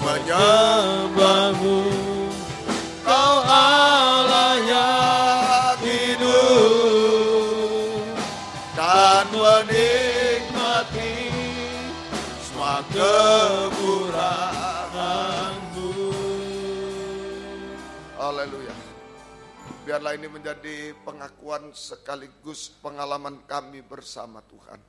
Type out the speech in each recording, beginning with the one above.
menyembahmu. Kau Allah yang hidup dan menikmati semua kemurahan-Mu. Haleluya. Biarlah ini menjadi pengakuan sekaligus pengalaman kami bersama Tuhan,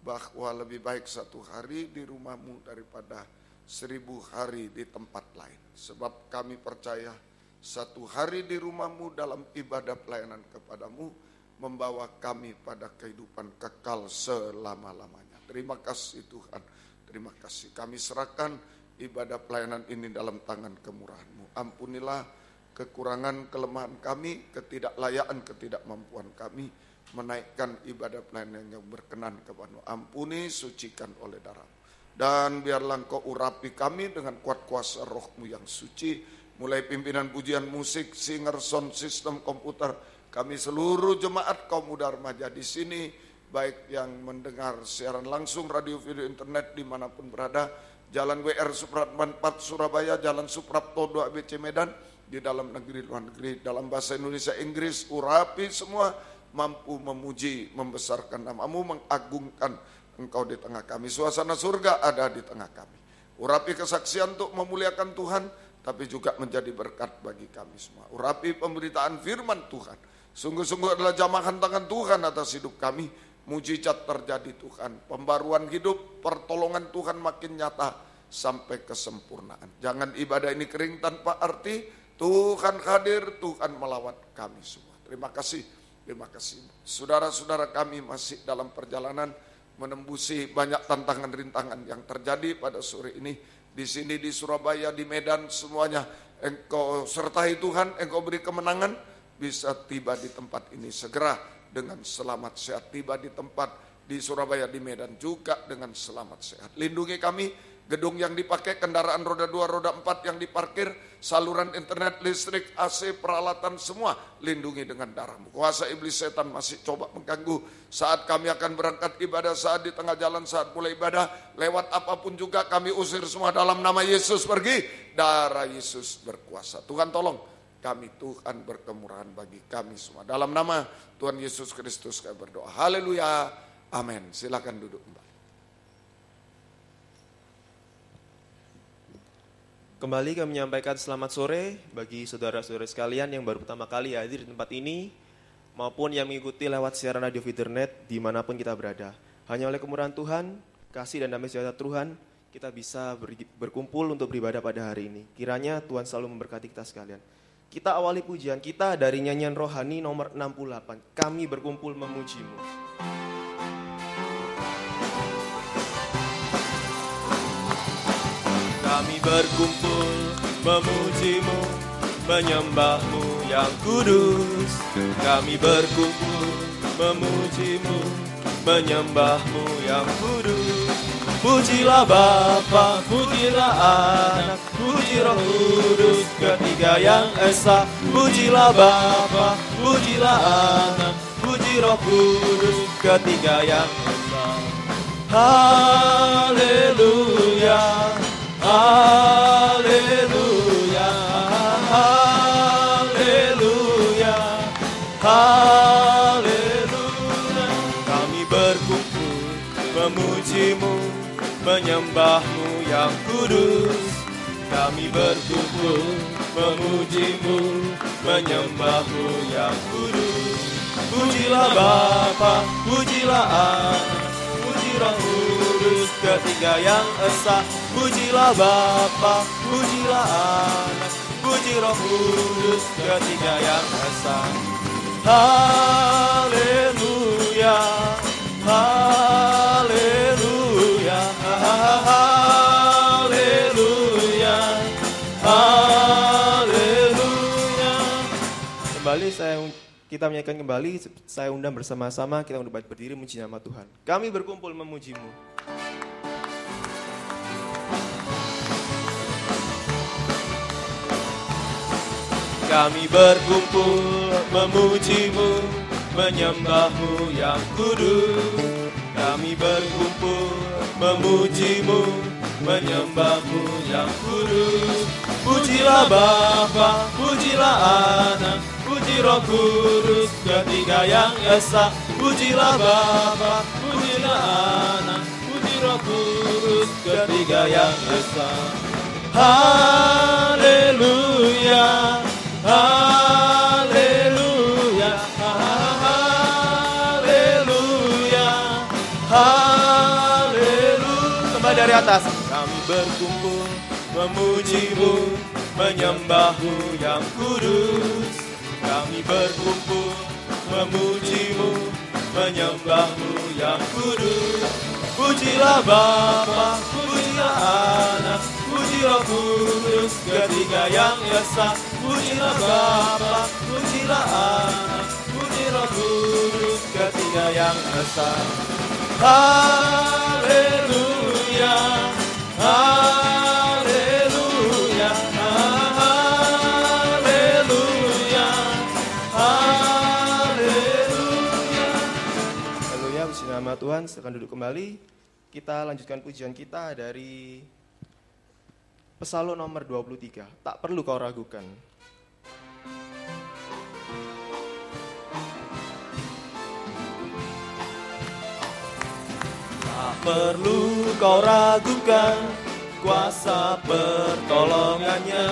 bahwa lebih baik satu hari di rumah-Mu daripada 1000 hari di tempat lain. Sebab kami percaya satu hari di rumah-Mu dalam ibadah pelayanan kepada-Mu membawa kami pada kehidupan kekal selama-lamanya. Terima kasih Tuhan, terima kasih. Kami serahkan ibadah pelayanan ini dalam tangan kemurahan-Mu. Ampunilah kekurangan, kelemahan kami, ketidaklayaan, ketidakmampuan kami menaikkan ibadah pelayanan yang berkenan kepada-Mu. Ampuni, sucikan oleh darah-Mu. Dan biarlah Engkau urapi kami dengan kuat kuasa Roh-Mu yang suci, mulai pimpinan pujian musik, singer, sound system, komputer, kami seluruh jemaat kaum muda remaja di sini, baik yang mendengar siaran langsung, radio, video, internet dimanapun berada, Jalan WR Supratman 4 Surabaya, Jalan Suprapto 2 ABC Medan, di dalam negeri, luar negeri, dalam bahasa Indonesia, Inggris, urapi semua, mampu memuji, membesarkan nama-Mu, mengagungkan Engkau di tengah kami. Suasana surga ada di tengah kami. Urapi kesaksian untuk memuliakan Tuhan, tapi juga menjadi berkat bagi kami semua. Urapi pemberitaan firman Tuhan. Sungguh-sungguh adalah jamahan tangan Tuhan atas hidup kami. Mujizat terjadi Tuhan. Pembaruan hidup, pertolongan Tuhan makin nyata sampai kesempurnaan. Jangan ibadah ini kering tanpa arti. Tuhan hadir, Tuhan melawat kami semua. Terima kasih, terima kasih. Saudara-saudara kami masih dalam perjalanan menembusi banyak tantangan-rintangan yang terjadi pada sore ini. Di sini, di Surabaya, di Medan, semuanya Engkau sertai Tuhan, Engkau beri kemenangan, bisa tiba di tempat ini segera dengan selamat sehat. Tiba di tempat di Surabaya, di Medan juga dengan selamat sehat. Lindungi kami, gedung yang dipakai, kendaraan roda 2, roda 4 yang diparkir, saluran internet, listrik, AC, peralatan semua, lindungi dengan darah-Mu. Kuasa iblis setan masih coba mengganggu saat kami akan berangkat ibadah, saat di tengah jalan, saat mulai ibadah, lewat apapun juga kami usir semua dalam nama Yesus. Pergi, darah Yesus berkuasa. Tuhan tolong kami, Tuhan berkemurahan bagi kami semua. Dalam nama Tuhan Yesus Kristus kami berdoa. Haleluya, amin. Silakan duduk kembali. Kembali kami menyampaikan selamat sore bagi saudara-saudara sekalian yang baru pertama kali hadir di tempat ini, maupun yang mengikuti lewat siaran radio internet dimanapun kita berada. Hanya oleh kemurahan Tuhan, kasih dan damai sejahtera Tuhan, kita bisa berkumpul untuk beribadah pada hari ini. Kiranya Tuhan selalu memberkati kita sekalian. Kita awali pujian kita dari nyanyian rohani nomor 68, Kami Berkumpul Memuji-Mu. Kami berkumpul memuji-Mu, menyembah-Mu yang kudus. Kami berkumpul memuji-Mu, menyembah-Mu yang kudus. Pujilah Bapa, pujilah Anak, puji Roh Kudus, ketiga yang esa. Pujilah Bapa, pujilah Anak, puji Roh Kudus, ketiga yang esa. Haleluya, haleluya, haleluya, haleluya. Kami berkumpul memuji-Mu, menyembah-Mu yang kudus. Kami berkumpul memuji-Mu, menyembah-Mu yang kudus. Pujilah Bapa, pujilah Anak, puji Roh Kudus, ketiga yang esa. Pujilah Bapa, pujilah Anak, puji Roh Kudus, ketiga yang esa. Haleluya, haleluya, haleluya, haleluya. Kembali kita menyanyikan kembali, saya undang bersama-sama, kita untuk berdiri memuji nama Tuhan. Kami berkumpul memuji-Mu. Kami berkumpul memuji-Mu, menyembah-Mu yang kudus. Kami berkumpul memuji-Mu, menyembah-Mu yang kudus. Pujilah Bapa, pujilah Anak, puji Roh Kudus, ketiga yang esa. Pujilah Bapa, pujilah Anak, puji Roh Kudus, ketiga yang esa. Haleluya, haleluya, haleluya, haleluya. Kembali dari atas. Kami berkumpul memuji-Mu, menyembah-Mu yang kudus. Kami berkumpul memuji-Mu, menyembah-Mu yang kudus. Pujilah Bapa, pujilah Anak, puji Roh Kudus, ketiga yang esa. Pujilah Bapa, pujilah Anak, puji Roh Kudus, ketiga yang esa. Haleluya, haleluya, haleluya, haleluya. Haleluya, puji nama Tuhan. Silakan duduk kembali. Kita lanjutkan pujian kita dari Pesalum nomor 23. Tak perlu kau ragukan. Tak perlu kau ragukan kuasa pertolongannya.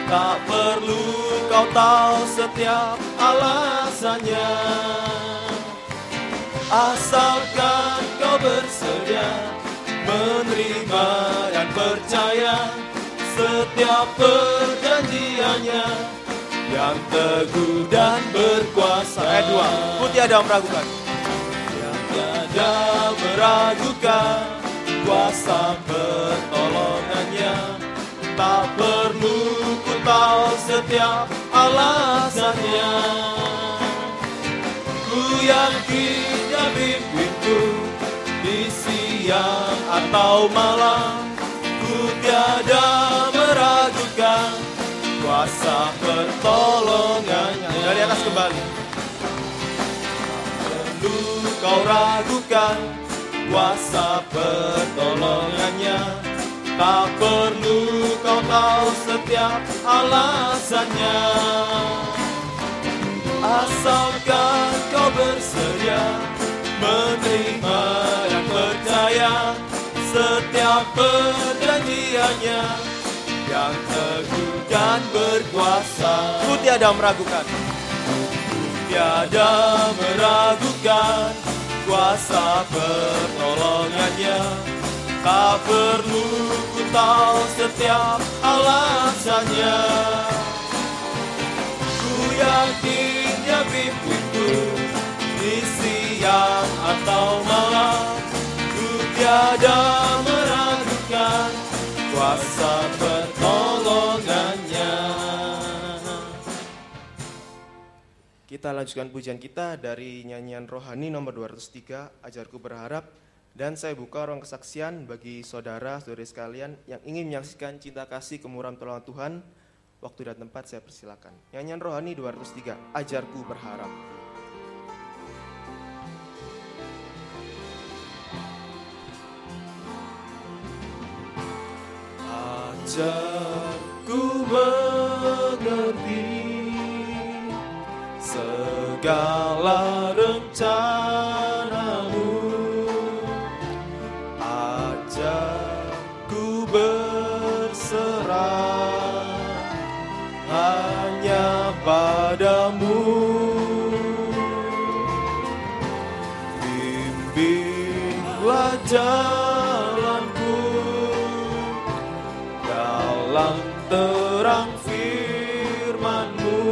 Tak perlu kau tahu setiap alasannya. Asalkan kau bersedia menerima dan percaya setiap perjanjiannya yang teguh dan berkuasa. Ayat 2, ku tiada meragukan. Yang tiada meragukan kuasa pertolongannya. Tak perlu ku tahu setiap alasannya. Ku yakin pimpinku di siang atau malam, ku tiada meragukan kuasa pertolongannya. Dari atas kembali. Tak perlu kau ragukan kuasa pertolongannya. Tak perlu kau tahu setiap alasannya. Asalkan kau bersedia menerima dan percaya setiap perjanjiannya yang teguh dan berkuasa. Ku tiada meragukan. Ku tiada meragukan kuasa pertolongannya. Tak perlu ku tahu setiap alasannya. Ku yakin dia pimpinku di siang atau malam, ku tiada meragukan kuasa pertolongannya. Kita lanjutkan pujian kita dari nyanyian rohani nomor 203, Ajarku Berharap. Dan saya buka ruang kesaksian bagi saudara-saudari sekalian yang ingin menyaksikan cinta kasih kemurahan pertolongan Tuhan. Waktu dan tempat saya persilakan. Nyanyian rohani 203, Ajarku Berharap. Ajarku mengerti segala rencanamu. Ajarku berserah hanya padamu. Bimbinglah jalanku dalam terang firman-Mu.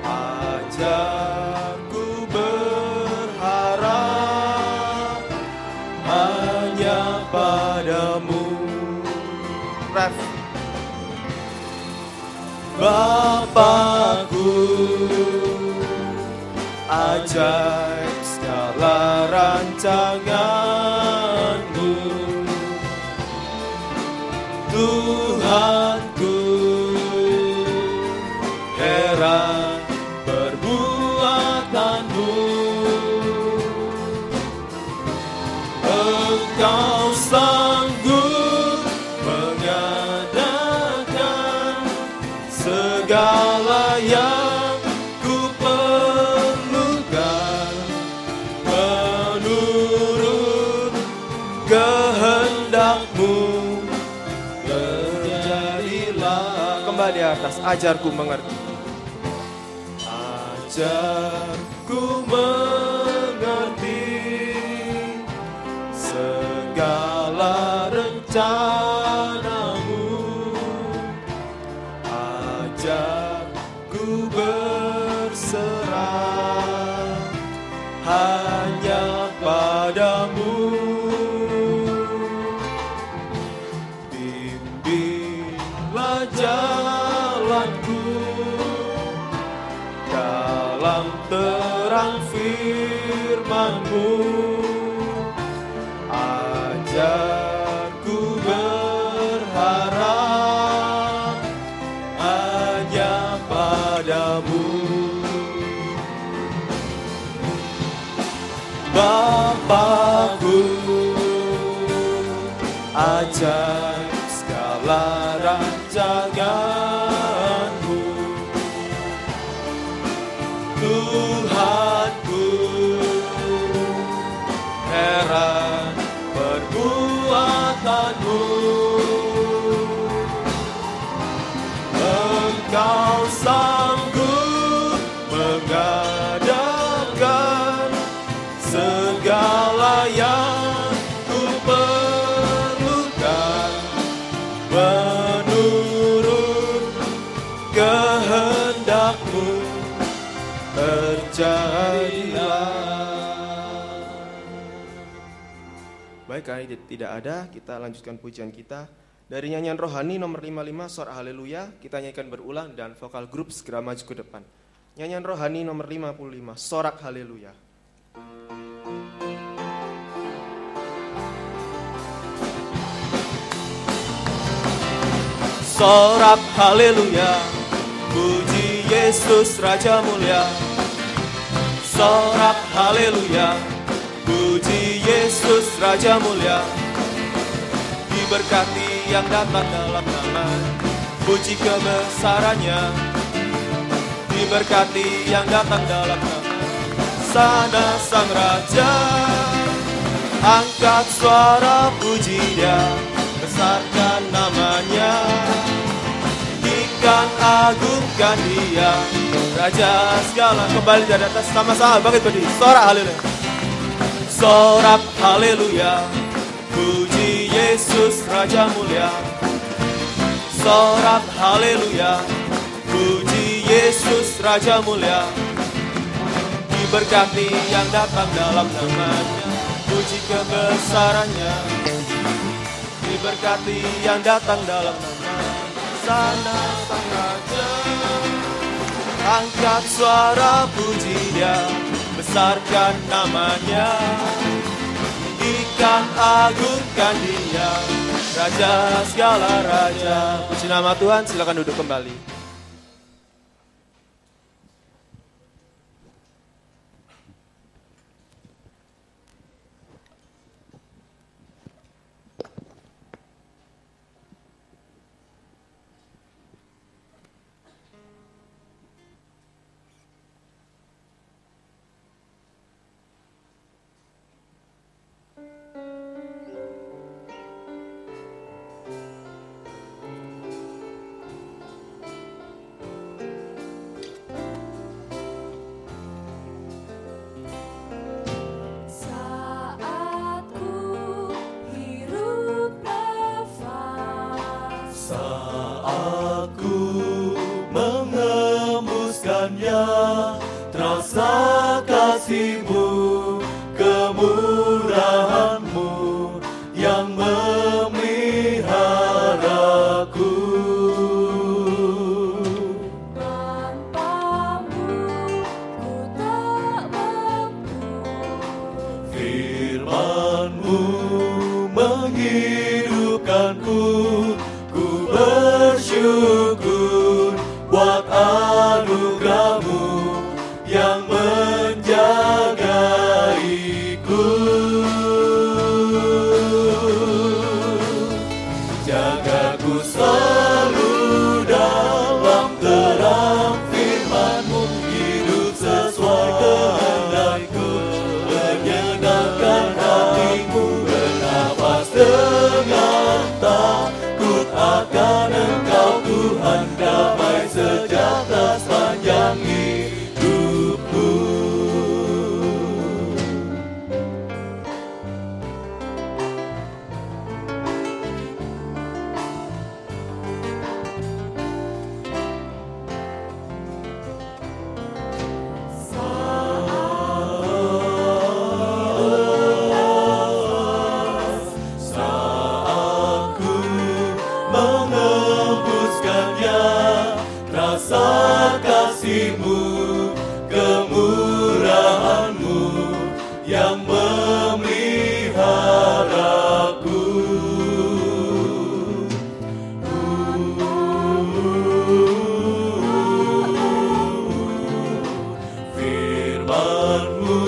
Ajarku berharap hanya padamu. Ref. Bapakku, ajaib segala rancangan-Mu. Tuhanku, heran perbuatan-Mu. Engkau sanggup mengadakan hamba di atas, ajarku mengerti. Ajarku mengerti segala rencanamu, ajarku berserah hanya padamu. Bimbinglah jalanku dalam terang firman-Mu, ajarku berharap hanya padamu. Bapakku, ajaib segala rancangan-Mu, Tuhanku, heran perbuatan-Mu. Engkau sanggup mengadakan segala yang ku perlukan menurut kehendak-Mu. Terjadilah. Baik, karena tidak ada, kita lanjutkan pujian kita dari nyanyian rohani nomor 55 Sorak Haleluya. Kita nyanyikan berulang dan vokal grup segera maju ke depan. Nyanyian rohani nomor 55 Sorak Haleluya. Sorak haleluya, puji Yesus Raja mulia. Sorak haleluya, puji Yesus Raja mulia. Diberkati yang datang dalam nama, puji kebesarannya. Diberkati yang datang dalam nama, sana sang Raja. Angkat suara puji Dia, besarkan namanya. Ikan agungkan Dia, Raja segala. Kembali dari atas sama-sama bangkit berdiri. Sorak haleluya. Sorak haleluya, puji Yesus Raja mulia. Sorak haleluya, puji Yesus Raja mulia. Diberkati yang datang dalam namanya, puji kebesarannya. Diberkati yang datang dalam nama, sana sang Raja. Angkat suara puji Dia, besarkan namanya. Ikan agungkan Dia, Raja segala raja. Puji nama Tuhan, silakan duduk kembali. Terasa kasih-Mu, kemurahan-Mu yang memeliharaku. Tanpa-Mu ku tak mampu. Firman-Mu menghidupkanku, ku bersyukur buat anugerah-Mu yang menjagaiku. Jagaku selalu dalam terang firman-Mu, hidup sesuai kehendak-Ku, menyenangkan hati-Mu, bernafas dengan takut akan Engkau Tuhan. teruskannya rasa kasih-Mu, kemurahan-Mu yang memeliharaku. Firman-Mu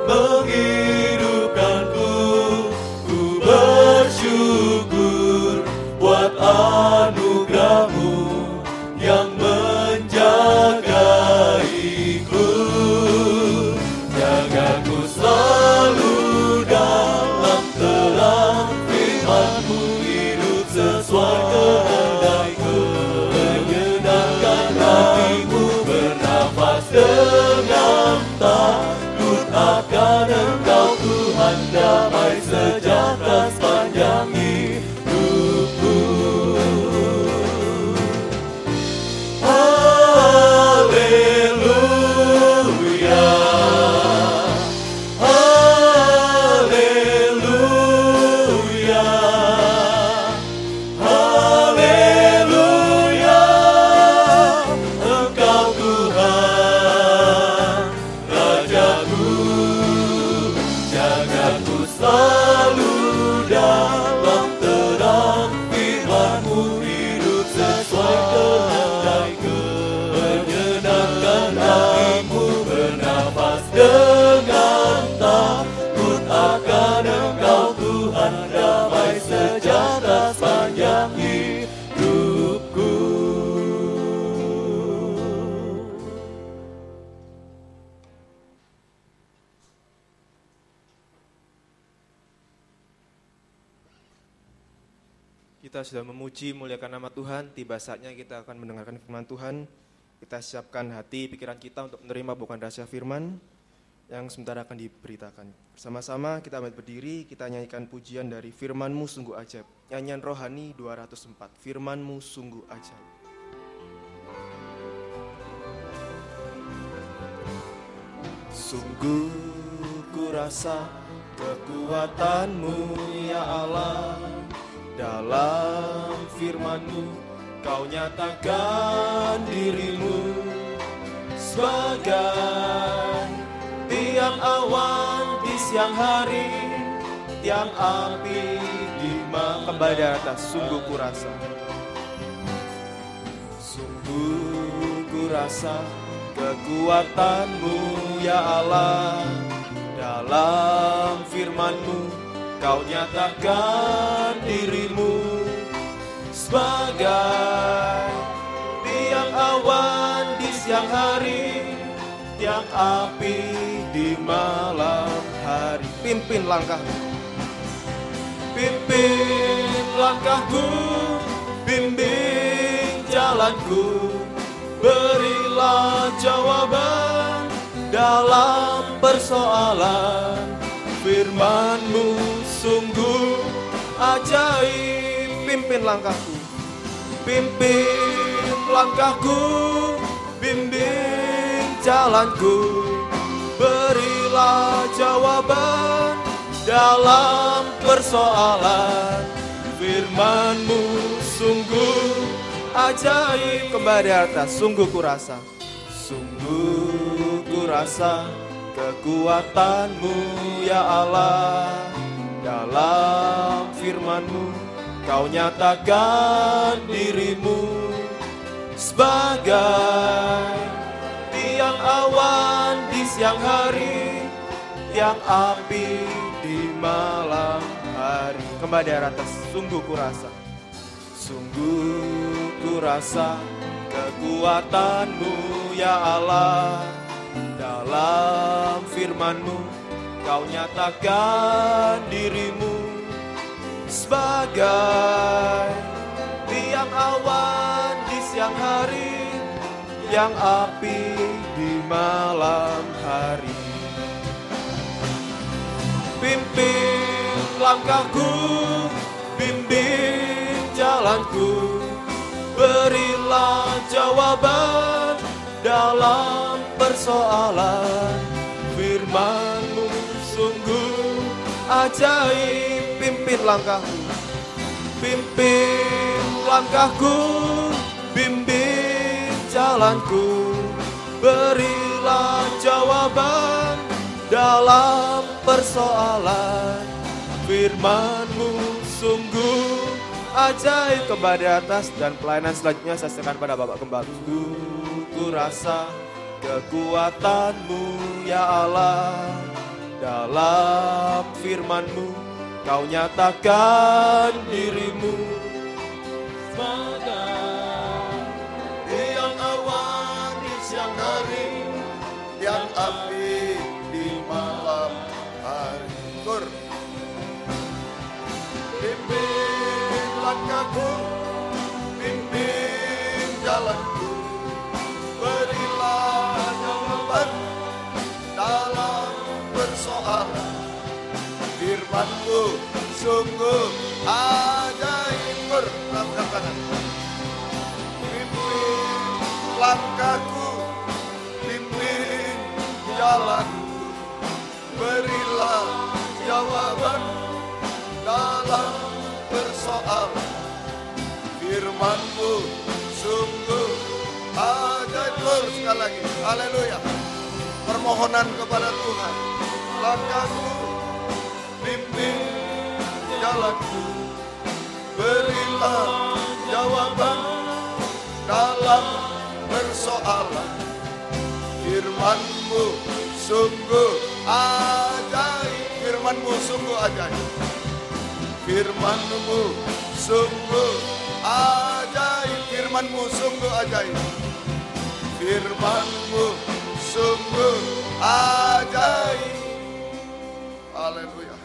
menghidupkanku, ku bersyukur buat anugerah-Mu yang menjagaiku. Jagaku selalu dalam terang firman-Mu, hidup sesuai kehendak-Mu, menyenangkan hati-Mu, bernafas dengan takut akan Engkau Tuhan, damai sejahtera sepanjang hidupku. Haleluya, haleluya, haleluya. Engkau Tuhan, Rajaku, jagaku selalu dalam terang firman-Mu, hidup sesuai kehendak-Mu, menyenangkan hati-Mu, bernafas dengan takut akan Engkau Tuhan, damai sejahtera sepanjang hidupku. Kita sudah memuji, muliakan nama Tuhan. Tiba saatnya kita akan mendengarkan firman Tuhan. Kita siapkan hati, pikiran kita untuk menerima bukan rahasia firman yang sebentar akan diberitakan. Bersama-sama kita berdiri, kita nyanyikan pujian dari Firman-Mu Sungguh Ajaib. Nyanyian rohani 204, Firman-Mu Sungguh Ajaib. Sungguh ku rasa kekuatan-Mu ya Allah, dalam firman-Mu Kau nyatakan diri-Mu sebagai tiang awan di siang hari, tiang api di malam. Kembali dari atas, sungguh ku rasa, sungguh ku rasa kekuatan-Mu ya Allah, dalam firman-Mu Kau nyatakan diri-Mu sebagai tiang awan di siang hari, tiang api di malam hari. Pimpin langkahku, pimpin langkahku, bimbing jalanku, berilah jawaban dalam persoalan. Firman-Mu sungguh ajaib. Pimpin langkahku, pimpin langkahku, bimbing jalanku, berilah jawaban dalam persoalan. Firman-Mu sungguh ajaib. Kembali atas, sungguh ku rasa, sungguh ku rasa kekuatan-Mu ya Allah, dalam firman-Mu Kau nyatakan diri-Mu sebagai tiang awan di siang hari, tiang api di malam hari. Kembali dari atas, sungguh ku rasa, sungguh ku rasa kekuatan-Mu ya Allah, dalam firman-Mu Kau nyatakan diri-Mu sebagai tiang awan di siang hari, tiang api di malam hari. Pimpin langkahku, bimbing jalanku, berilah jawaban dalam persoalan. Firman-Mu sungguh ajaib. Pimpin langkahku, pimpin langkahku, jalanku, berilah jawaban dalam persoalan. Firman-Mu sungguh ajaib. Kembali di atas dan pelayanan selanjutnya saya serahkan pada Bapak Gembala. Ku rasa kekuatan-Mu ya Allah, dalam firman-Mu Kau nyatakan diri-Mu. Yang awan di siang hari, yang api di malam hari. Pimpin langkahku, pimpin jalanku, berilah jawaban dalam persoalan. Firman-Mu sungguh ajaib. Berangkat tangan. Pimpin langkahku, pimpin jalanku, berilah jawaban dalam persoalan. Firman-Mu sungguh ajaib. Sekali lagi, haleluya. Permohonan kepada Tuhan. Langkahku, pimpin jalanku, berilah jawaban dalam persoalan. Firman-Mu sungguh ajaib. Firman-Mu sungguh ajaib. Firman-Mu sungguh ajaib. Firman-Mu sungguh ajaib. Firman-Mu sungguh ajaib. Haleluya.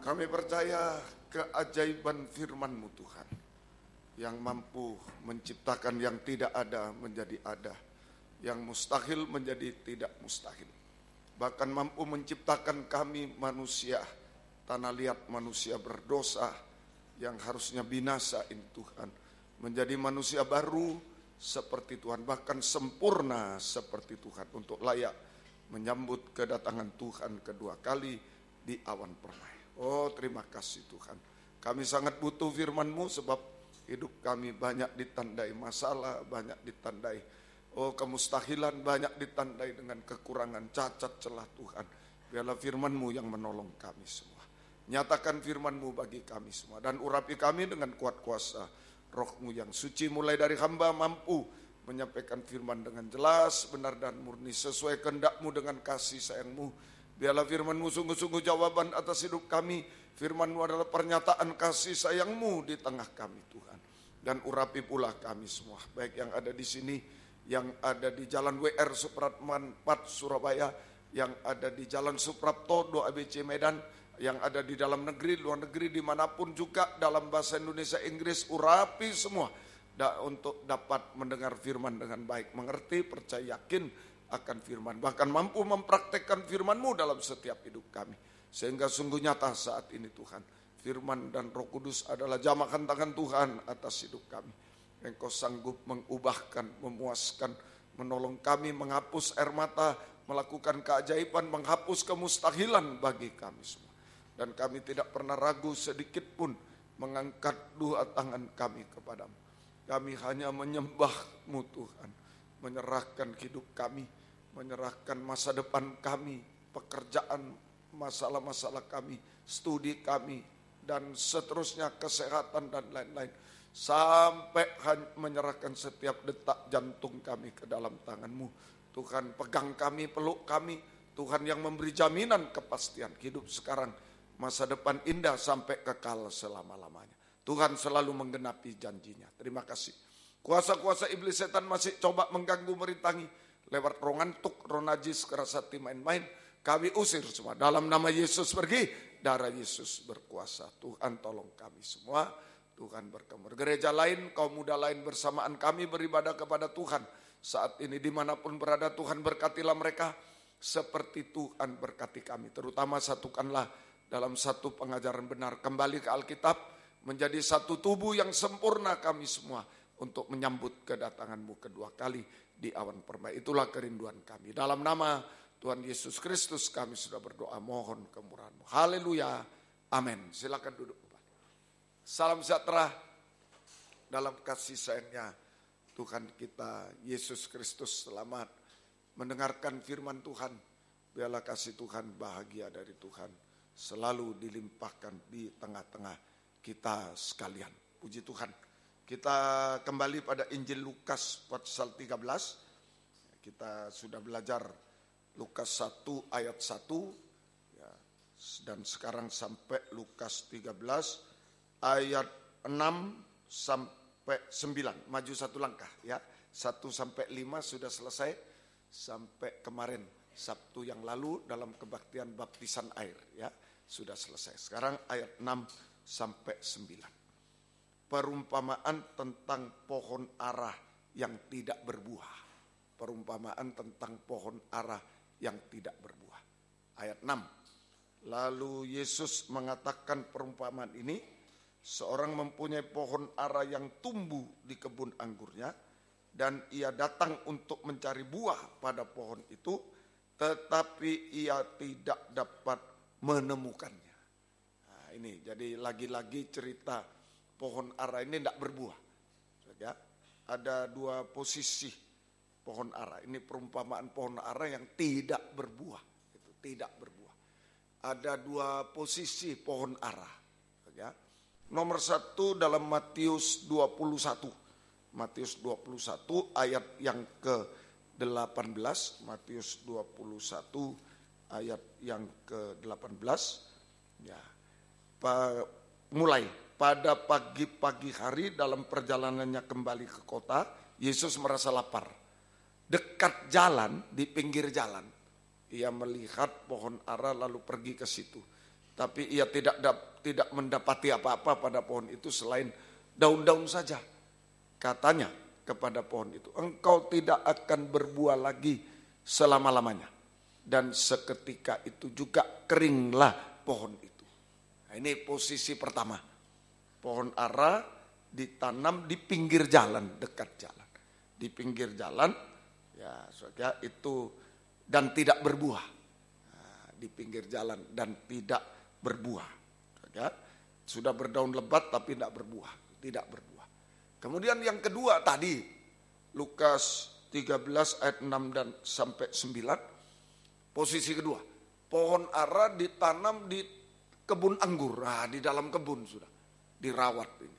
Kami percaya keajaiban firman-Mu Tuhan, yang mampu menciptakan yang tidak ada menjadi ada, yang mustahil menjadi tidak mustahil. Bahkan mampu menciptakan kami manusia, tanah liat manusia berdosa yang harusnya binasa ini Tuhan, menjadi manusia baru seperti Tuhan, bahkan sempurna seperti Tuhan, untuk layak menyambut kedatangan Tuhan kedua kali di awan permai. Oh, terima kasih Tuhan. Kami sangat butuh firman-Mu sebab hidup kami banyak ditandai masalah, banyak ditandai kemustahilan, banyak ditandai dengan kekurangan, cacat, celah Tuhan. Biarlah firman-Mu yang menolong kami semua. Nyatakan firman-Mu bagi kami semua dan urapi kami dengan kuat kuasa Roh-Mu yang suci. Mulai dari hamba mampu menyampaikan firman dengan jelas, benar dan murni sesuai kehendak-Mu dengan kasih sayang-Mu. Biarlah firman-Mu sungguh-sungguh jawaban atas hidup kami. Firman-Mu adalah pernyataan kasih sayang-Mu di tengah kami Tuhan. Dan urapi pula kami semua, baik yang ada di sini, yang ada di Jalan WR Supratman 4 Surabaya, yang ada di Jalan Suprapto 2 ABC Medan, yang ada di dalam negeri, luar negeri, dimanapun juga dalam bahasa Indonesia, Inggris, urapi semua untuk dapat mendengar firman dengan baik, mengerti, percaya, yakin akan firman, bahkan mampu mempraktekkan firman-Mu dalam setiap hidup kami, sehingga sungguh nyata saat ini Tuhan, firman dan Roh Kudus adalah jamahan tangan Tuhan atas hidup kami. Engkau sanggup mengubahkan, memuaskan, menolong kami, menghapus air mata, melakukan keajaiban, menghapus kemustahilan bagi kami semua. Dan kami tidak pernah ragu sedikit pun mengangkat dua tangan kami kepadamu. Kami hanya menyembah-Mu Tuhan, menyerahkan hidup kami, menyerahkan masa depan kami, pekerjaan, masalah-masalah kami, studi kami, dan seterusnya, kesehatan dan lain-lain. Sampai menyerahkan setiap detak jantung kami ke dalam tangan-Mu. Tuhan, pegang kami, peluk kami. Tuhan yang memberi jaminan kepastian hidup sekarang, masa depan indah sampai kekal selama-lamanya. Tuhan selalu menggenapi janjinya. Terima kasih. Kuasa-kuasa iblis setan masih coba mengganggu, merintangi lewat roh ngantuk, roh najis, keras hati, main-main. Kami usir semua. Dalam nama Yesus pergi, darah Yesus berkuasa. Tuhan tolong kami semua. Tuhan berkemur. Gereja lain, kaum muda lain bersamaan kami beribadah kepada Tuhan. Saat ini dimanapun berada, Tuhan berkatilah mereka seperti Tuhan berkati kami. Terutama satukanlah dalam satu pengajaran benar. Kembali ke Alkitab, menjadi satu tubuh yang sempurna kami semua untuk menyambut kedatangan-Mu kedua kali di awan permai. Itulah kerinduan kami. Dalam nama Tuhan Yesus Kristus kami sudah berdoa, mohon kemurahan-Mu. Haleluya. Amin. Silakan duduk. Salam sejahtera dalam kasih sayangnya Tuhan kita Yesus Kristus selamat mendengarkan firman Tuhan. Biarlah kasih Tuhan, bahagia dari Tuhan selalu dilimpahkan di tengah-tengah kita sekalian. Puji Tuhan. Kita kembali pada Injil Lukas pasal 13. Kita sudah belajar Lukas 1 ayat 1 ya, dan sekarang sampai Lukas 13 ayat 6 sampai 9. Maju satu langkah ya. 1 sampai 5 sudah selesai sampai kemarin Sabtu yang lalu dalam kebaktian baptisan air ya, sudah selesai. Sekarang ayat 6 sampai 9. Perumpamaan tentang pohon ara yang tidak berbuah. Perumpamaan tentang pohon ara yang tidak berbuah. Ayat 6. Lalu Yesus mengatakan perumpamaan ini, seorang mempunyai pohon ara yang tumbuh di kebun anggurnya, dan ia datang untuk mencari buah pada pohon itu, tetapi ia tidak dapat menemukannya. Nah, ini jadi lagi-lagi cerita pohon ara ini tidak berbuah. Ya, ada dua posisi pohon ara. Ini perumpamaan pohon ara yang tidak berbuah. Itu tidak berbuah. Ada dua posisi pohon ara. Ya. Nomor 1 dalam Matius 21. Matius 21 ayat yang ke-18. Matius 21 ayat yang ke-18. Ya. Mulai pada pagi-pagi hari dalam perjalanannya kembali ke kota, Yesus merasa lapar. Dekat jalan, di pinggir jalan, ia melihat pohon ara lalu pergi ke situ. Tapi ia tidak mendapati apa-apa pada pohon itu selain daun-daun saja. Katanya kepada pohon itu, engkau tidak akan berbuah lagi selama-lamanya. Dan seketika itu juga keringlah pohon itu. Nah, ini posisi pertama. Pohon ara ditanam di pinggir jalan, dekat jalan. Di pinggir jalan, ya saudara, itu dan tidak berbuah. Nah, di pinggir jalan dan tidak berbuah. Saudara, sudah berdaun lebat tapi tidak berbuah, tidak berbuah. Kemudian yang kedua tadi, Lukas 13 ayat 6 dan sampai 9, posisi kedua. Pohon ara ditanam di kebun anggur, nah, di dalam kebun sudah. Dirawat ini.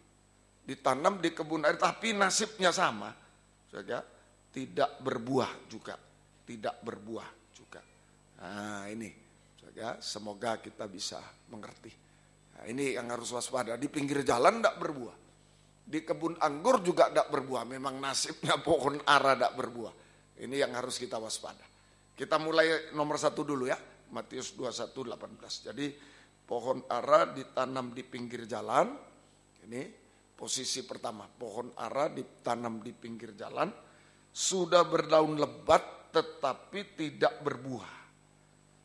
Ditanam di kebun air, tapi nasibnya sama. Saudara, tidak berbuah juga. Tidak berbuah juga. Nah ini, saudara, semoga kita bisa mengerti. Nah, ini yang harus waspada. Di pinggir jalan tidak berbuah. Di kebun anggur juga tidak berbuah. Memang nasibnya pohon ara tidak berbuah. Ini yang harus kita waspada. Kita mulai nomor 1 dulu ya. Matius 21:18. Jadi pohon ara ditanam di pinggir jalan. Ini posisi pertama. Pohon ara ditanam di pinggir jalan. Sudah berdaun lebat tetapi tidak berbuah.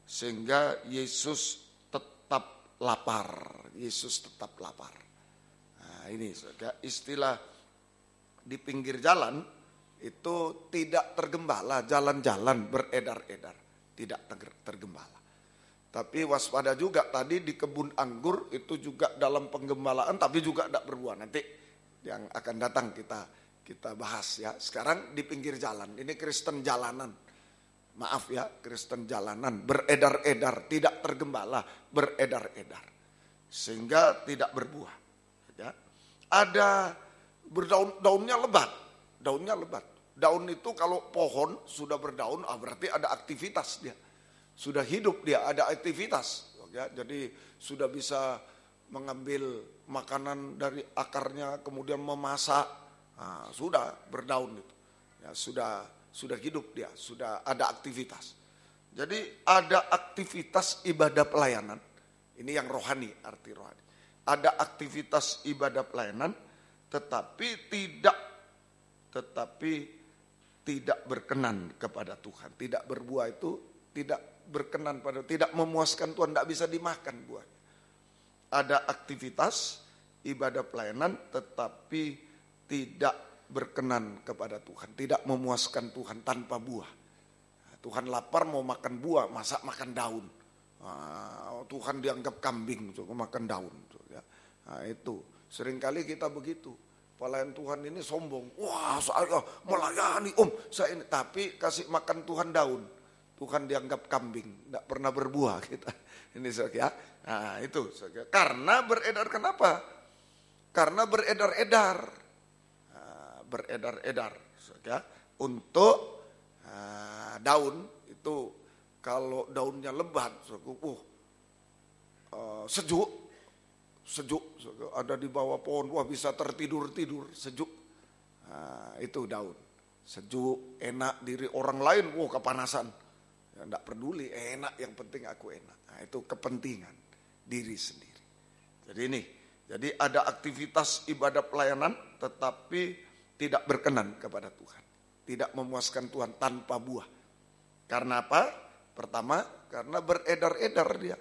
Sehingga Yesus tetap lapar. Yesus tetap lapar. Nah ini istilah di pinggir jalan itu tidak tergembala. Jalan-jalan beredar-edar. Tidak tergembala. Tapi waspada juga tadi di kebun anggur itu juga dalam penggembalaan tapi juga tidak berbuah. Nanti yang akan datang kita bahas ya. Sekarang di pinggir jalan. Ini Kristen jalanan. Maaf ya, Kristen jalanan beredar-edar, tidak tergembala, beredar-edar. Sehingga tidak berbuah. Ya. Ada daunnya lebat. Daunnya lebat. Daun itu kalau pohon sudah berdaun, berarti ada aktivitas dia. Sudah hidup dia, ada aktivitas. Ya, jadi sudah bisa mengambil makanan dari akarnya, kemudian memasak. Nah, sudah berdaun itu. Ya, sudah hidup dia, sudah ada aktivitas. Jadi ada aktivitas ibadah pelayanan. Ini yang rohani, arti rohani. Ada aktivitas ibadah pelayanan, tetapi tidak berkenan kepada Tuhan. Tidak berbuah itu tidak berkenan pada, tidak memuaskan Tuhan, tidak bisa dimakan buah. Ada aktivitas ibadah pelayanan tetapi tidak berkenan kepada Tuhan, tidak memuaskan Tuhan tanpa buah. Tuhan lapar mau makan buah, masa makan daun. Tuhan dianggap kambing, makan daun. Nah, itu seringkali kita begitu. Pelayan Tuhan ini sombong. Wah, saya melayani Om, saya ini. Tapi kasih makan Tuhan daun. Tuhan dianggap kambing, tidak pernah berbuah kita. Ini saudara ya. Nah itu saudara. Karena beredar, kenapa? Karena beredar-edar. Nah, beredar-edar saudara. Untuk daun itu kalau daunnya lebat, saudara, sejuk, saudara. Ada di bawah pohon, wah bisa tertidur-tidur, sejuk. Nah, itu daun. Sejuk, enak diri orang lain, wah kepanasan. Ya, enggak peduli, enak, yang penting aku enak. Nah, itu kepentingan diri sendiri. Jadi ada aktivitas ibadah pelayanan tetapi tidak berkenan kepada Tuhan. Tidak memuaskan Tuhan tanpa buah. Karena apa? Pertama, karena beredar-edar dia.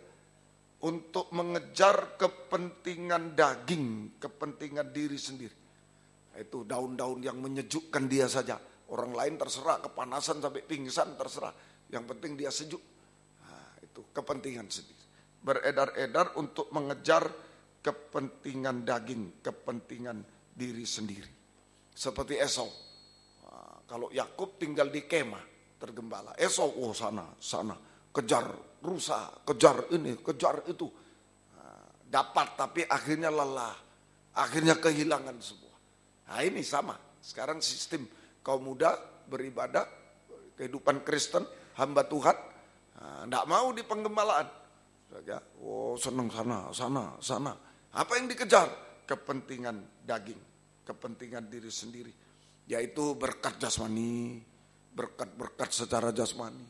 Untuk mengejar kepentingan daging, kepentingan diri sendiri. Itu daun-daun yang menyejukkan dia saja. Orang lain terserah, kepanasan sampai pingsan terserah. Yang penting dia sejuk. Nah, itu kepentingan sendiri. Beredar-edar untuk mengejar kepentingan daging, kepentingan diri sendiri. Seperti Esau. Nah, kalau Yakub tinggal di kemah, tergembala. Esau, oh sana, kejar rusa, kejar ini, kejar itu. Nah, dapat tapi akhirnya lelah. Akhirnya kehilangan semua. Nah ini sama. Sekarang sistem kaum muda beribadah, kehidupan Kristen, hamba Tuhan, tidak mau di penggembalaan. Oh senang sana. Apa yang dikejar? Kepentingan daging, kepentingan diri sendiri. Yaitu berkat jasmani, berkat secara jasmani.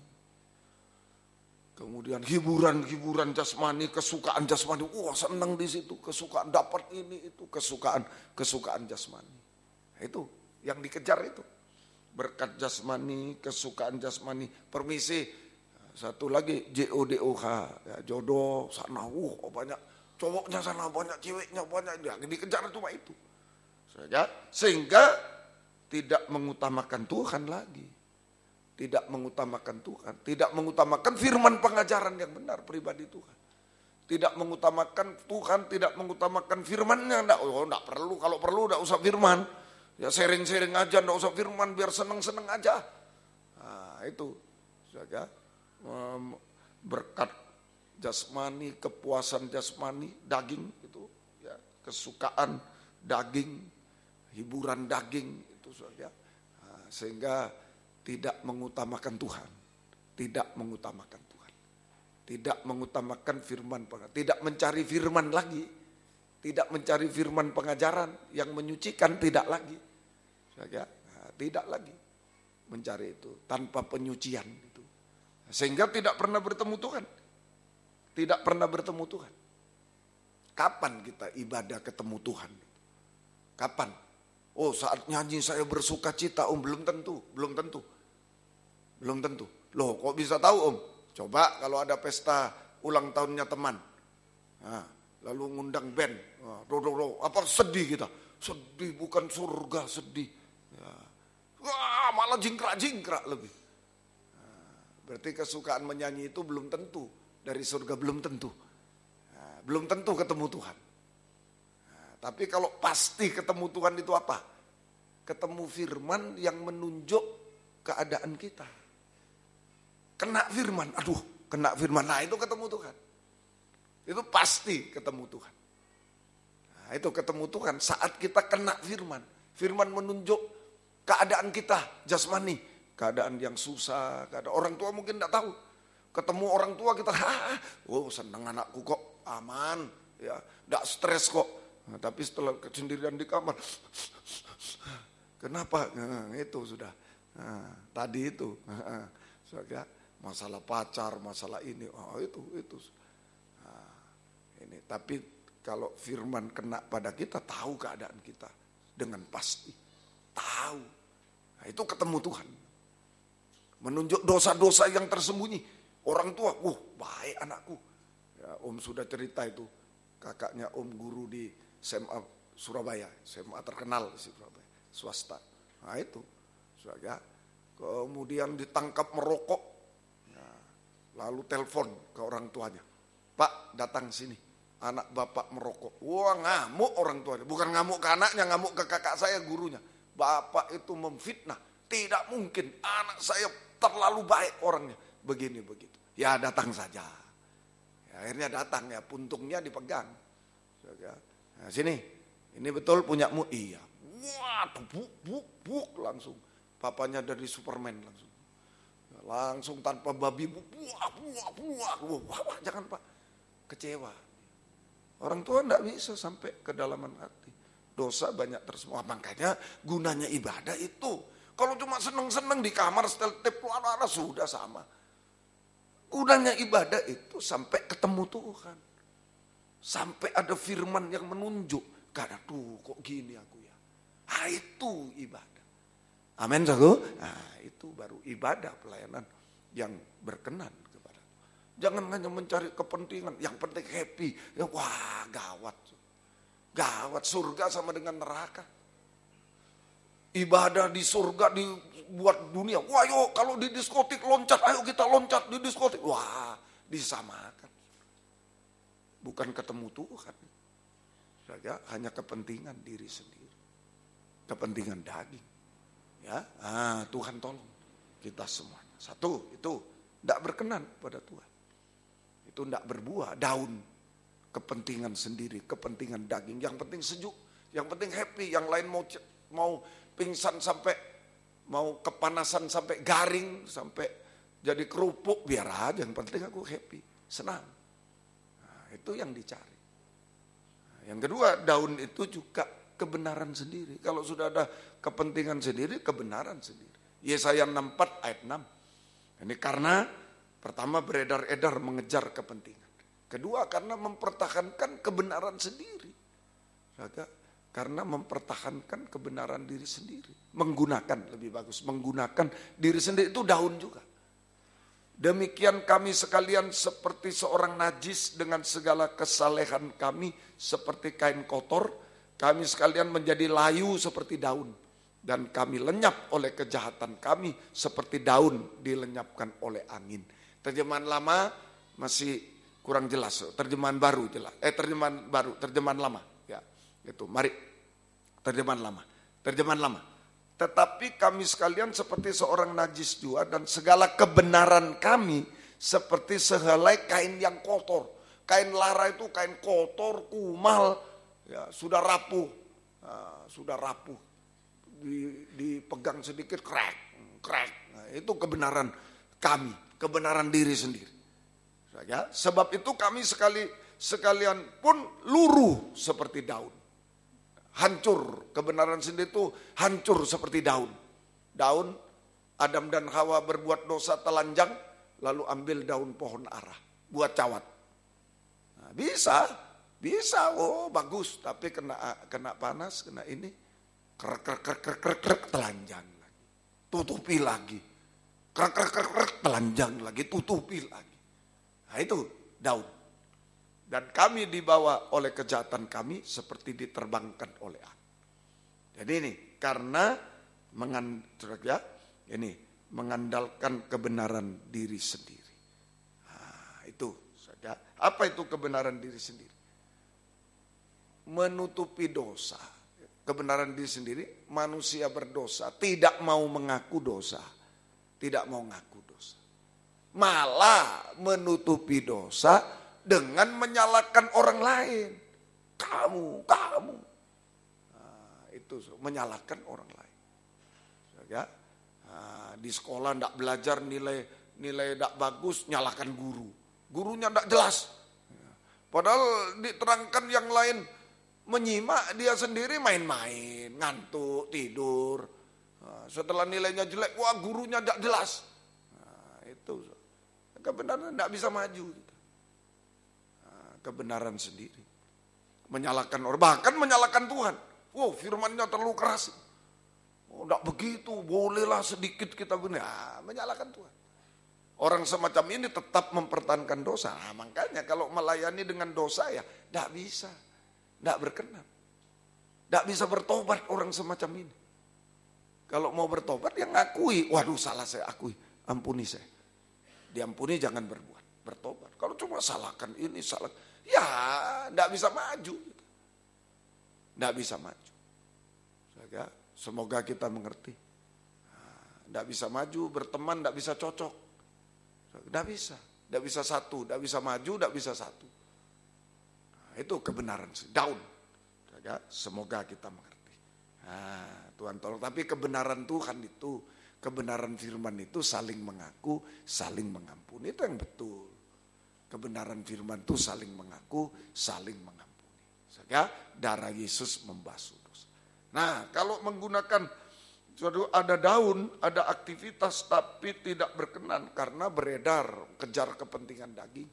Kemudian hiburan jasmani, kesukaan jasmani. Wah senang di situ, kesukaan dapat ini itu, kesukaan jasmani. Itu yang dikejar itu. Berkat jasmani, kesukaan jasmani, permisi, satu lagi JODOH, ya, jodoh sana, banyak cowoknya sana, banyak ceweknya, banyak, yang dikejar cuma itu. Sehingga tidak mengutamakan Tuhan lagi, tidak mengutamakan Tuhan, tidak mengutamakan firman pengajaran yang benar pribadi Tuhan, tidak mengutamakan Tuhan, tidak mengutamakan firmannya, enggak perlu, kalau perlu enggak usah firman. Ya sering-sering aja, enggak usah firman, biar seneng-seneng aja. Nah itu saja. Berkat jasmani, kepuasan jasmani, daging itu ya, kesukaan daging, hiburan daging itu saja. Nah, sehingga tidak mengutamakan Tuhan, tidak mengutamakan Tuhan, tidak mengutamakan firman, tidak mencari firman lagi. Tidak mencari firman pengajaran yang menyucikan, tidak lagi. Tidak lagi mencari itu tanpa penyucian itu. Sehingga tidak pernah bertemu Tuhan. Tidak pernah bertemu Tuhan. Kapan kita ibadah ketemu Tuhan? Kapan? Oh saat nyanyi saya bersuka cita, Om, belum tentu. Loh kok bisa tahu, Om? Coba kalau ada pesta ulang tahunnya teman. Nah, lalu ngundang band, apa sedih kita? Sedih bukan surga, sedih. Ya. Wah, malah jingkrak lebih. Nah, berarti kesukaan menyanyi itu belum tentu dari surga, belum tentu. Nah, belum tentu ketemu Tuhan. Nah, tapi kalau pasti ketemu Tuhan itu apa? Ketemu firman yang menunjuk keadaan kita. Kena firman, nah itu ketemu Tuhan. Itu pasti ketemu Tuhan. Nah, itu ketemu Tuhan saat kita kena firman. Firman menunjuk keadaan kita, jasmani. Keadaan yang susah, keadaan orang tua mungkin tidak tahu. Ketemu orang tua kita, senang anakku kok, aman. Ya, tidak stres kok. Nah, tapi setelah kesendirian di kamar, kenapa? Nah, itu sudah. Nah, tadi itu. Masalah pacar, masalah ini. Oh, itu. Ini, tapi kalau firman kena pada kita, tahu keadaan kita dengan pasti, tahu. Nah, itu ketemu Tuhan, menunjuk dosa-dosa yang tersembunyi. Orang tua, baik anakku. Ya, Om sudah cerita itu, kakaknya Om guru di SMA Surabaya, SMA terkenal di Surabaya, swasta. Nah itu, ya. Kemudian ditangkap merokok, ya. Lalu telepon ke orang tuanya, Pak datang sini. anak bapak merokok. Wah, ngamuk orang tuanya. Bukan ngamuk ke anaknya, ngamuk ke kakak saya, gurunya. Bapak itu memfitnah. Tidak mungkin anak saya terlalu baik orangnya. Begini begitu. Ya datang saja. Ya, akhirnya datang ya, puntungnya dipegang. Nah, sini, ini betul punyamu? Iya. Wah, buk langsung. Papanya dari Superman langsung. Langsung tanpa babi, wah, jangan Pak, kecewa. Orang tua enggak bisa sampai kedalaman hati. Dosa banyak tersemua, makanya gunanya ibadah itu. Kalau cuma seneng-seneng di kamar setel tip sudah sama. Gunanya ibadah itu sampai ketemu Tuhan. Sampai ada firman yang menunjuk. Karena tuh kok gini aku ya. Itu ibadah. Amin, saudara. Nah, itu baru ibadah pelayanan yang berkenan kepada Tuhan. Jangan hanya mencari kepentingan, yang penting happy. Ya, wah, gawat. Gawat, surga sama dengan neraka. Ibadah di surga dibuat dunia. Wah, yuk kalau di diskotik loncat, ayo kita loncat di diskotik. Wah, disamakan. Bukan ketemu Tuhan. Saja hanya kepentingan diri sendiri. Kepentingan daging. Ya, Tuhan tolong kita semuanya. Satu, itu tidak berkenan pada Tuhan. Itu tidak berbuah, daun. Kepentingan sendiri, kepentingan daging. Yang penting sejuk, yang penting happy. Yang lain mau pingsan sampai, mau kepanasan sampai garing, sampai jadi kerupuk, biar aja. Yang penting aku happy, senang. Nah, itu yang dicari. Nah, yang kedua, daun itu juga kebenaran sendiri. Kalau sudah ada kepentingan sendiri, kebenaran sendiri. Yesaya 64 ayat 6. Ini karena pertama beredar-edar mengejar kepentingan. Kedua karena mempertahankan kebenaran sendiri. Karena mempertahankan kebenaran diri sendiri. Menggunakan, lebih bagus, menggunakan diri sendiri itu daun juga. Demikian kami sekalian seperti seorang najis dengan segala kesalehan kami seperti kain kotor. Kami sekalian menjadi layu seperti daun. Dan kami lenyap oleh kejahatan kami seperti daun dilenyapkan oleh angin. Terjemahan lama masih kurang jelas. Terjemahan baru jelas. Terjemahan lama. Ya, itu. Mari. Terjemahan lama. Terjemahan lama. Tetapi kami sekalian seperti seorang najis juga dan segala kebenaran kami seperti sehelai kain yang kotor. Kain lara itu kain kotor, kumal, ya, sudah rapuh. Sudah rapuh. Dipegang sedikit crack. Nah, itu kebenaran kami, kebenaran diri sendiri. Ya, sebab itu kami sekalian pun luruh seperti daun. Hancur, kebenaran sendiri itu hancur seperti daun. Daun, Adam dan Hawa berbuat dosa telanjang, lalu ambil daun pohon ara, buat cawat. Nah, bisa, oh bagus, tapi kena panas, kena ini. Krek, telanjang lagi. Tutupi lagi. Krek, telanjang lagi, tutupi lagi. Nah itu daun. Dan kami dibawa oleh kejahatan kami seperti diterbangkan oleh angin. Jadi ini karena mengandalkan kebenaran diri sendiri. Nah, itu saja. Apa itu kebenaran diri sendiri? Menutupi dosa. Kebenaran diri sendiri, manusia berdosa, tidak mau mengaku dosa. Tidak mau ngaku dosa. Malah menutupi dosa dengan menyalahkan orang lain. Kamu. Nah, itu menyalahkan orang lain. Ya, di sekolah tidak belajar nilai tidak bagus, nyalahkan guru. Gurunya tidak jelas. Padahal diterangkan yang lain menyimak, dia sendiri main-main, ngantuk, tidur. Nah, setelah nilainya jelek, wah gurunya tidak jelas. Nah, itu kebenaran tidak bisa maju. Nah, kebenaran sendiri. Menyalahkan orang, bahkan menyalahkan Tuhan. Wow, firmannya terlalu keras. Oh, tidak begitu, bolehlah sedikit kita benar. Menyalahkan Tuhan. Orang semacam ini tetap mempertahankan dosa. Nah, makanya kalau melayani dengan dosa ya tidak bisa. Tidak berkenan. Tidak bisa bertobat orang semacam ini. Kalau mau bertobat ya ngakui. Waduh salah saya akui. Ampuni saya. Diampuni jangan berbuat. Bertobat. Kalau cuma salahkan ini salah. ya tidak bisa maju. Tidak bisa maju. Semoga kita mengerti. Tidak bisa maju, berteman tidak bisa cocok. Tidak bisa. Tidak bisa satu, tidak bisa maju, tidak bisa satu. Itu kebenaran. Down. Semoga kita mengerti. Tuhan tolong. Tapi kebenaran Tuhan itu, kebenaran firman itu saling mengaku, saling mengampuni. Itu yang betul. Kebenaran firman itu saling mengaku, saling mengampuni. Sehingga darah Yesus membasuh dosa. Nah, kalau menggunakan ada daun, ada aktivitas tapi tidak berkenan karena beredar, kejar kepentingan daging.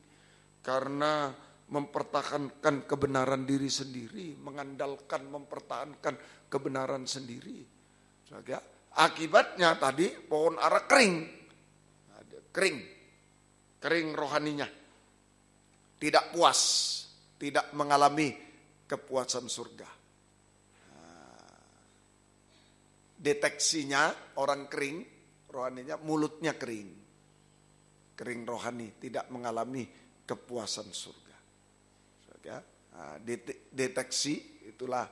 Karena mempertahankan kebenaran diri sendiri, mengandalkan, mempertahankan kebenaran sendiri. Akibatnya tadi pohon ara kering. Kering rohaninya. Tidak puas, tidak mengalami kepuasan surga. Deteksinya orang kering, rohaninya mulutnya kering. Kering rohani, tidak mengalami kepuasan surga. Deteksi itulah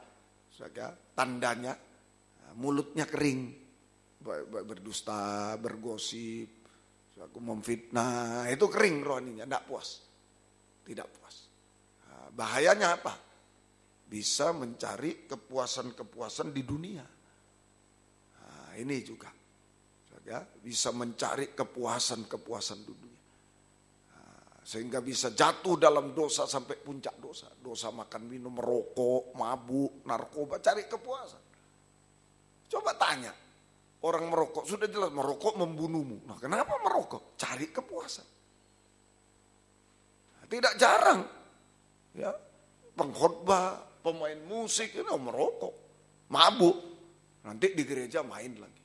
tandanya mulutnya kering. Berdusta, bergosip, memfitnah, itu kering rohaninya, tidak puas. Tidak puas. Bahayanya apa? Bisa mencari kepuasan-kepuasan di dunia. Ini juga bisa mencari kepuasan-kepuasan dunia. Sehingga bisa jatuh dalam dosa sampai puncak dosa. Dosa makan, minum, merokok, mabuk, narkoba, cari kepuasan. Coba tanya, orang merokok, sudah jelas merokok membunuhmu. Nah, kenapa merokok? Cari kepuasan. Tidak jarang, ya, pengkhotbah, pemain musik itu merokok, mabuk. Nanti di gereja main lagi.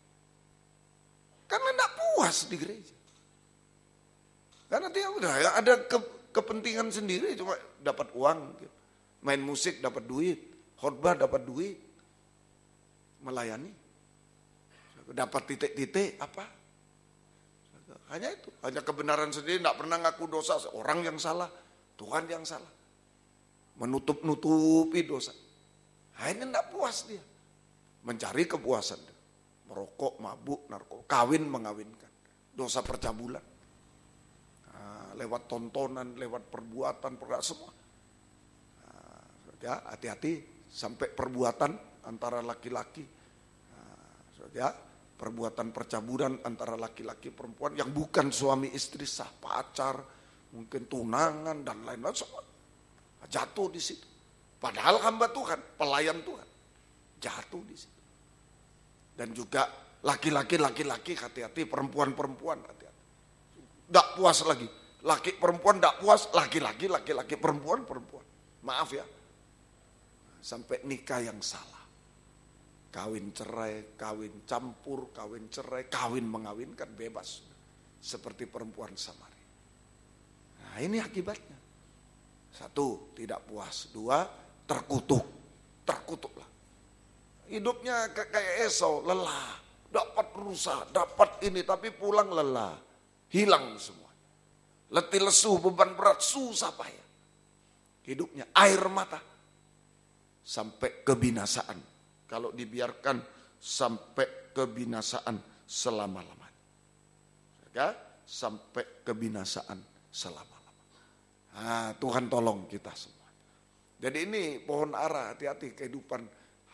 Karena tidak puas di gereja. Karena dia udah ada kepentingan sendiri, cuma dapat uang. Main musik dapat duit, khotbah dapat duit. Melayani. Dapat titik-titik apa? Hanya itu, hanya kebenaran sendiri, tidak pernah ngaku dosa. Orang yang salah, Tuhan yang salah. Menutup-nutupi dosa. Ini tidak puas dia. Mencari kepuasan, merokok, mabuk, narkoba, kawin mengawinkan, dosa percabulan, lewat tontonan, lewat perbuatan, semua. Ya, hati-hati sampai perbuatan antara laki-laki, perbuatan percabulan antara laki-laki perempuan yang bukan suami istri sah, pacar, mungkin tunangan dan lain-lain semua jatuh di situ. Padahal hamba Tuhan, pelayan Tuhan, jatuh di situ. Dan juga laki-laki hati-hati, perempuan hati-hati. Tidak puas lagi, laki perempuan tidak puas, laki-laki perempuan. Maaf ya, sampai nikah yang salah. Kawin cerai, kawin campur, kawin cerai, kawin mengawinkan bebas. Seperti perempuan Samaria. Nah, ini akibatnya. 1, tidak puas. 2, terkutuklah. Hidupnya kayak Esau, lelah, dapat rusak, dapat ini, tapi pulang lelah, hilang semua. Letih lesu, beban berat, susah payah. Hidupnya air mata, sampai kebinasaan. Kalau dibiarkan sampai kebinasaan selama-lamanya. Sampai kebinasaan selama-lamanya. Nah, Tuhan tolong kita semua. Jadi ini pohon ara, hati-hati kehidupan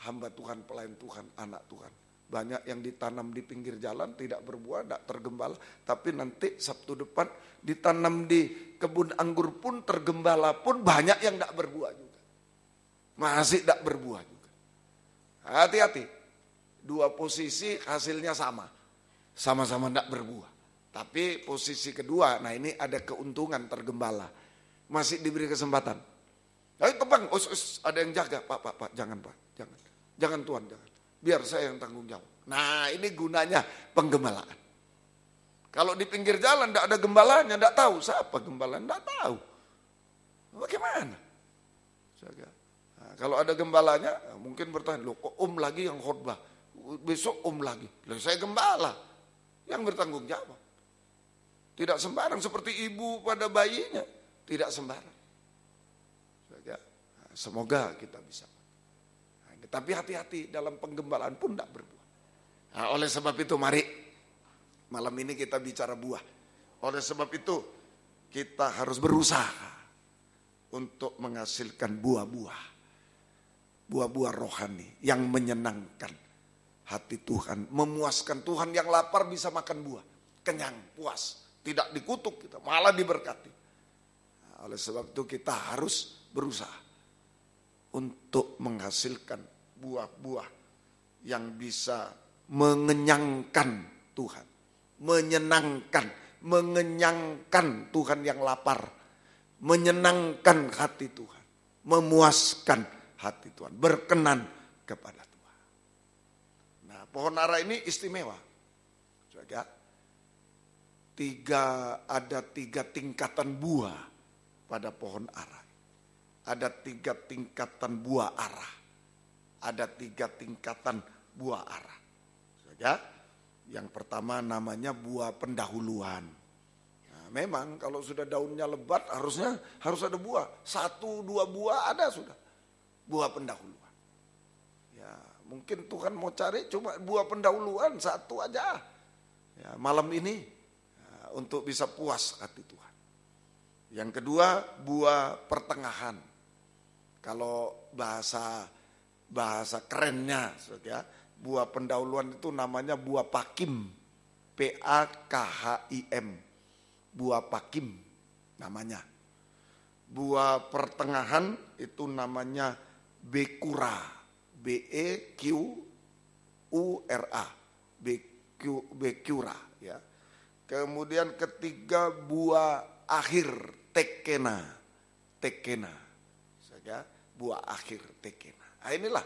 hamba Tuhan, pelayan Tuhan, anak Tuhan. Banyak yang ditanam di pinggir jalan, tidak berbuah, tidak tergembala. Tapi nanti Sabtu depan ditanam di kebun anggur pun, tergembala pun banyak yang tidak berbuah juga. Masih tidak berbuah juga. Hati-hati. 2 posisi hasilnya sama. Sama-sama tidak berbuah. Tapi posisi kedua, nah ini ada keuntungan tergembala. Masih diberi kesempatan. Ayo tebang, ada yang jaga. Pak, jangan Pak, jangan Tuhan, jangan. Biar saya yang tanggung jawab. Nah ini gunanya penggembalaan. Kalau di pinggir jalan tidak ada gembalanya, tidak tahu siapa gembalanya, tidak tahu. Bagaimana? Nah, kalau ada gembalanya, mungkin bertanya, loh kok lagi yang khotbah, besok lagi. Loh saya gembala, yang bertanggung jawab. Tidak sembarang, seperti ibu pada bayinya, tidak sembarang. Semoga kita bisa. Tapi hati-hati dalam penggembalaan pun tidak berbuah. Nah, oleh sebab itu mari malam ini kita bicara buah. Oleh sebab itu kita harus berusaha untuk menghasilkan buah-buah. Buah-buah rohani yang menyenangkan hati Tuhan. Memuaskan Tuhan. Yang lapar bisa makan buah. Kenyang, puas. Tidak dikutuk kita, malah diberkati. Nah, oleh sebab itu kita harus berusaha untuk menghasilkan buah-buah yang bisa mengenyangkan Tuhan. Mengenyangkan Tuhan yang lapar. Menyenangkan hati Tuhan. Memuaskan hati Tuhan. Berkenan kepada Tuhan. Nah, pohon ara ini istimewa. Saudara, ada tiga tingkatan buah pada pohon ara. Ada 3 tingkatan buah ara. Ada 3 tingkatan buah ara. Saudara, yang pertama namanya buah pendahuluan. Nah, memang kalau sudah daunnya lebat harus ada buah. 1-2 buah ada sudah. Buah pendahuluan. Ya, mungkin Tuhan mau cari cuma buah pendahuluan 1 aja. Ya, malam ini ya, untuk bisa puas hati Tuhan. Yang kedua buah pertengahan. Kalau bahasa kerennya, ya, buah pendahuluan itu namanya buah pakim, PAKHIM, buah pakim namanya. Buah pertengahan itu namanya bekura, BEQURA, bekura. Ya. Kemudian ketiga buah akhir, tekena. Ya, buah akhir tekena. Nah, inilah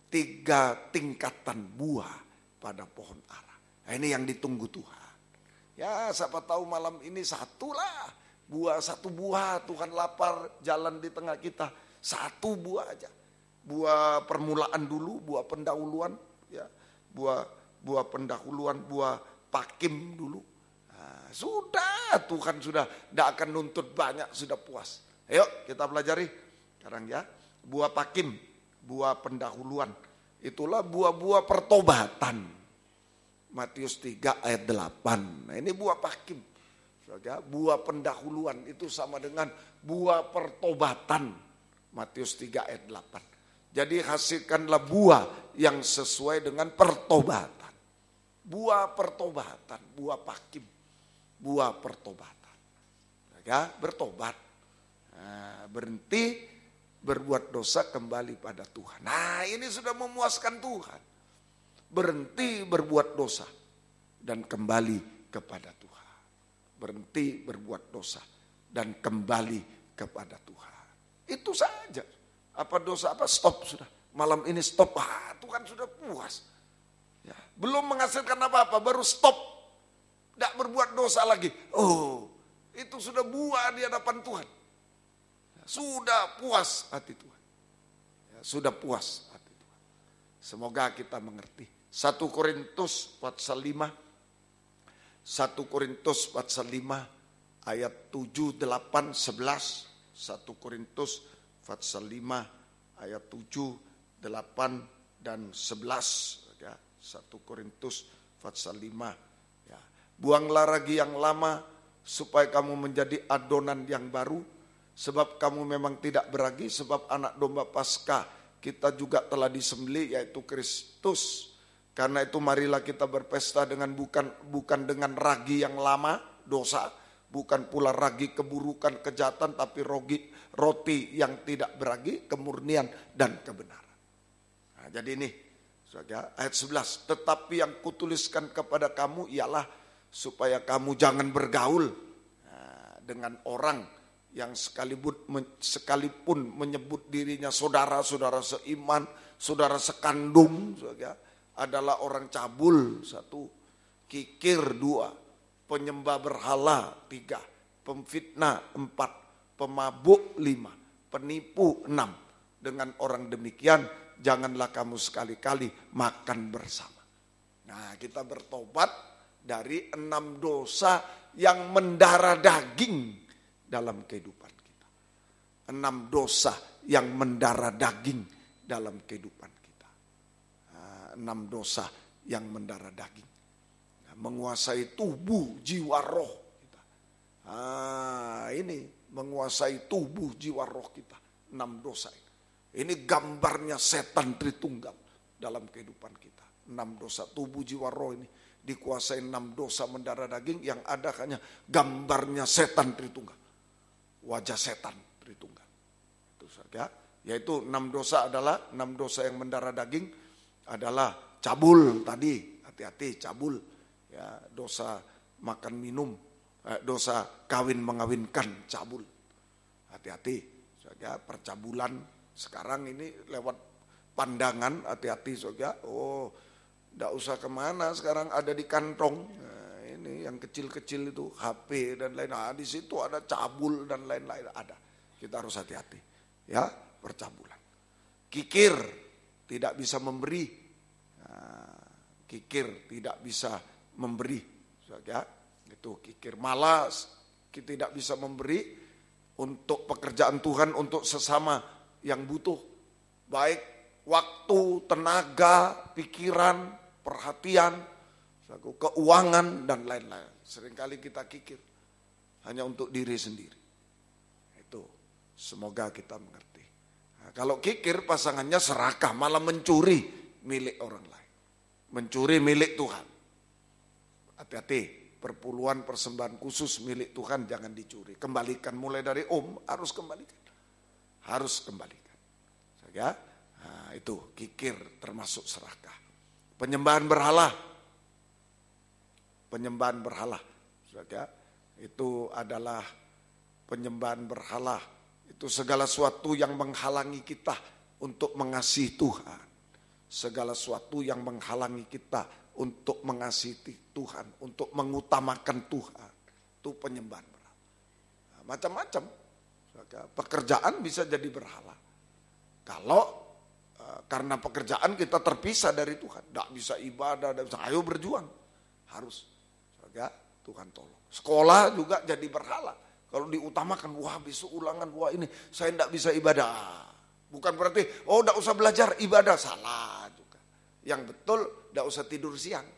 3 tingkatan buah pada pohon ara. Nah, ini yang ditunggu Tuhan. Ya, siapa tahu malam ini 1 lah. Satu buah Tuhan lapar jalan di tengah kita. 1 buah aja. Buah permulaan dulu, buah pendahuluan. Ya, buah pendahuluan, buah pakim dulu. Nah, sudah, Tuhan sudah tidak akan nuntut banyak, sudah puas. Ayo kita pelajari. Sekarang ya, buah pakim, buah pendahuluan. Itulah buah-buah pertobatan. Matius 3 ayat 8. Nah, ini buah pakim. Buah pendahuluan itu sama dengan buah pertobatan. Matius 3 ayat 8. Jadi hasilkanlah buah yang sesuai dengan pertobatan. Buah pertobatan, buah pakim, buah pertobatan. Ya, bertobat. Nah, berhenti berbuat dosa, kembali pada Tuhan. Nah, ini sudah memuaskan Tuhan. Berhenti berbuat dosa dan kembali kepada Tuhan. Berhenti berbuat dosa dan kembali kepada Tuhan. Itu saja. Apa dosa apa? Stop sudah. Malam ini stop. Tuhan sudah puas. Ya, belum menghasilkan apa-apa, baru stop. Tidak berbuat dosa lagi. Oh, itu sudah buah di hadapan Tuhan. Sudah puas hati Tuhan. Ya, sudah puas hati Tuhan. Semoga kita mengerti. 1 Korintus pasal 5. 1 Korintus pasal 5 ayat 7, 8, 11. 1 Korintus pasal 5 ayat 7, 8 dan 11. Ya, 1 Korintus pasal 5. Ya. Buanglah ragi yang lama supaya kamu menjadi adonan yang baru. Sebab kamu memang tidak beragi, sebab anak domba Paskah kita juga telah disembelih, yaitu Kristus. Karena itu marilah kita berpesta dengan bukan dengan ragi yang lama, dosa, bukan pula ragi keburukan, kejahatan, tapi roti yang tidak beragi, kemurnian dan kebenaran. Nah, jadi ini ayat 11, tetapi yang kutuliskan kepada kamu ialah supaya kamu jangan bergaul dengan orang yang sekalipun menyebut dirinya saudara-saudara seiman, saudara sekandung, adalah orang cabul, 1, kikir 2, penyembah berhala 3, pemfitnah 4, pemabuk 5, penipu 6. Dengan orang demikian janganlah kamu sekali-kali makan bersama. Nah, kita bertobat dari 6 dosa yang mendarah daging dalam kehidupan kita. 6 dosa yang mendarah daging dalam kehidupan kita. 6 dosa yang mendarah daging. Menguasai tubuh, jiwa, roh kita. Ini menguasai tubuh, jiwa, roh kita. 6 dosa ini. Ini gambarnya setan Tritunggal dalam kehidupan kita. 6 dosa tubuh, jiwa, roh ini dikuasai 6 dosa mendarah daging yang ada hanya gambarnya setan Tritunggal. Wajah setan Tritunggal. Itu saja. Yaitu 6 dosa adalah 6 dosa yang mendarah daging adalah cabul tadi, hati-hati cabul. Ya, dosa makan minum, dosa kawin mengawinkan, cabul. Hati-hati saja percabulan sekarang ini lewat pandangan, hati-hati saja. Oh, tidak usah kemana, sekarang ada di kantong. Nah, ini yang kecil-kecil itu HP dan lain. Nah, di situ ada cabul dan lain-lain ada. Kita harus hati-hati. Ya, percabulan. Kikir tidak bisa memberi. Nah, kikir tidak bisa memberi. Ya, itu kikir. Malas tidak bisa memberi untuk pekerjaan Tuhan, untuk sesama yang butuh. Baik waktu, tenaga, pikiran, perhatian, keuangan, dan lain-lain. Seringkali kita kikir hanya untuk diri sendiri. Itu semoga kita mengerti. Nah, kalau kikir pasangannya serakah, malah mencuri milik orang lain. Mencuri milik Tuhan. Hati-hati, perpuluhan persembahan khusus milik Tuhan jangan dicuri. Kembalikan, mulai dari harus kembalikan. Harus kembalikan. Ya, nah, itu kikir termasuk serakah. Penyembahan berhala. Penyembahan berhala. Ya, itu adalah penyembahan berhala. Itu segala sesuatu yang menghalangi kita untuk mengasihi Tuhan. Segala sesuatu yang menghalangi kita untuk mengasihi Tuhan, untuk mengutamakan Tuhan. Itu penyembahan berhala. Nah, macam-macam. Pekerjaan bisa jadi berhala. Kalau karena pekerjaan kita terpisah dari Tuhan, tidak bisa ibadah, tidak bisa, ayo berjuang, harus, ya, Tuhan tolong. Sekolah juga jadi berhala. Kalau diutamakan, wah besok ulangan, wah ini saya tidak bisa ibadah. Bukan berarti, oh tidak usah belajar ibadah, salah juga. Yang betul, tidak usah tidur siang,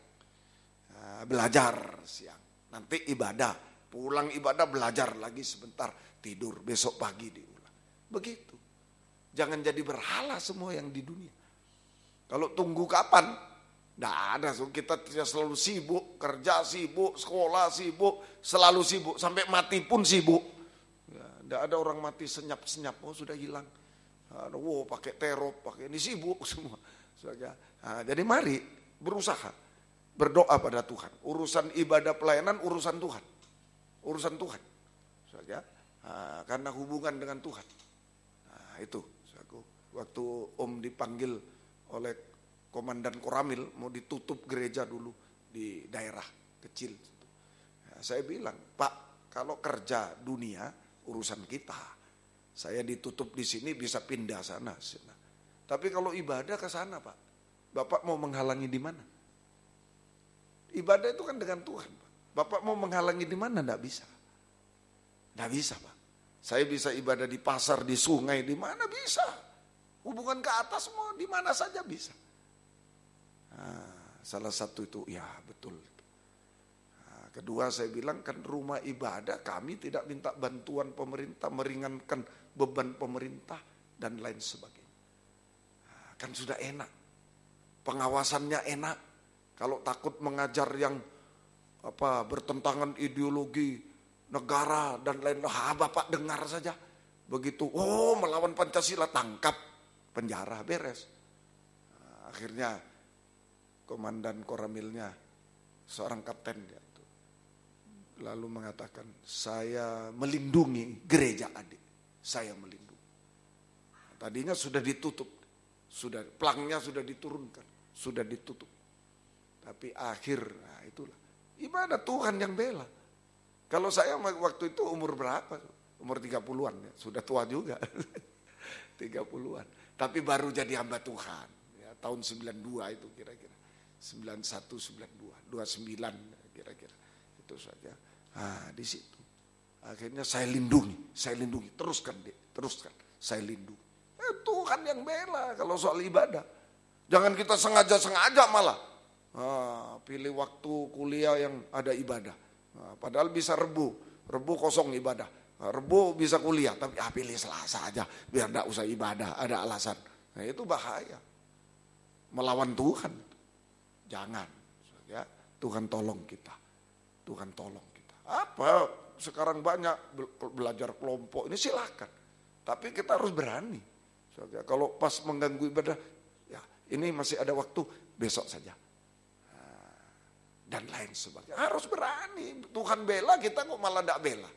belajar siang. Nanti ibadah, pulang ibadah belajar lagi sebentar, tidur, besok pagi diulang. Begitu. Jangan jadi berhala semua yang di dunia. Kalau tunggu kapan? Tidak ada. Kita selalu sibuk, kerja sibuk, sekolah sibuk, selalu sibuk. Sampai mati pun sibuk. Tidak ada orang mati senyap-senyap. Oh sudah hilang. Wow, pakai terop, pakai ini sibuk semua. Nah, jadi mari berusaha. Berdoa pada Tuhan. Urusan ibadah pelayanan, urusan Tuhan. Urusan Tuhan. Nah, karena hubungan dengan Tuhan. Nah, itu. Waktu dipanggil oleh Komandan Koramil mau ditutup gereja dulu di daerah kecil. Nah, saya bilang, Pak, kalau kerja dunia urusan kita. Saya ditutup di sini bisa pindah sana. Tapi kalau ibadah ke sana, Pak. Bapak mau menghalangi di mana? Ibadah itu kan dengan Tuhan, Pak. Bapak mau menghalangi di mana? Tidak bisa. Tidak bisa, Pak. Saya bisa ibadah di pasar, di sungai, di mana bisa. Hubungan ke atas semua, di mana saja bisa. Nah, salah satu itu, ya betul. Nah, kedua saya bilang kan rumah ibadah kami tidak minta bantuan pemerintah, meringankan beban pemerintah dan lain sebagainya. Nah, kan sudah enak. Pengawasannya enak. Kalau takut mengajar yang bertentangan ideologi negara dan lain-lain, Bapak dengar saja. Begitu, melawan Pancasila, tangkap. Penjara, beres. Nah, akhirnya Komandan Koramilnya seorang kapten dia itu, lalu mengatakan, saya melindungi gereja adik, saya melindungi. Nah, tadinya sudah ditutup, sudah pelangnya sudah diturunkan, sudah ditutup. Tapi nah itulah ibadah Tuhan yang bela. Kalau saya waktu itu umur berapa? Umur 30-an ya, sudah tua juga. 30-an. Tapi baru jadi hamba Tuhan. Ya, tahun 92 itu kira-kira. 91, 92, 29 kira-kira. Itu saja. Nah, di situ. Akhirnya saya lindungi. Teruskan, saya lindungi. Tuhan yang bela kalau soal ibadah. Jangan kita sengaja-sengaja malah. Pilih waktu kuliah yang ada ibadah. Padahal bisa Rebu kosong ibadah. Rebu bisa kuliah, tapi pilih Selasa aja biar enggak usah ibadah, ada alasan. Nah, itu bahaya. Melawan Tuhan. Jangan. Ya, Tuhan tolong kita. Tuhan tolong kita. Apa sekarang banyak belajar kelompok ini silakan. Tapi kita harus berani. Kalau pas mengganggu ibadah, ya ini masih ada waktu, besok saja. Dan lain sebagainya. Harus berani. Tuhan bela, kita kok malah tidak bela.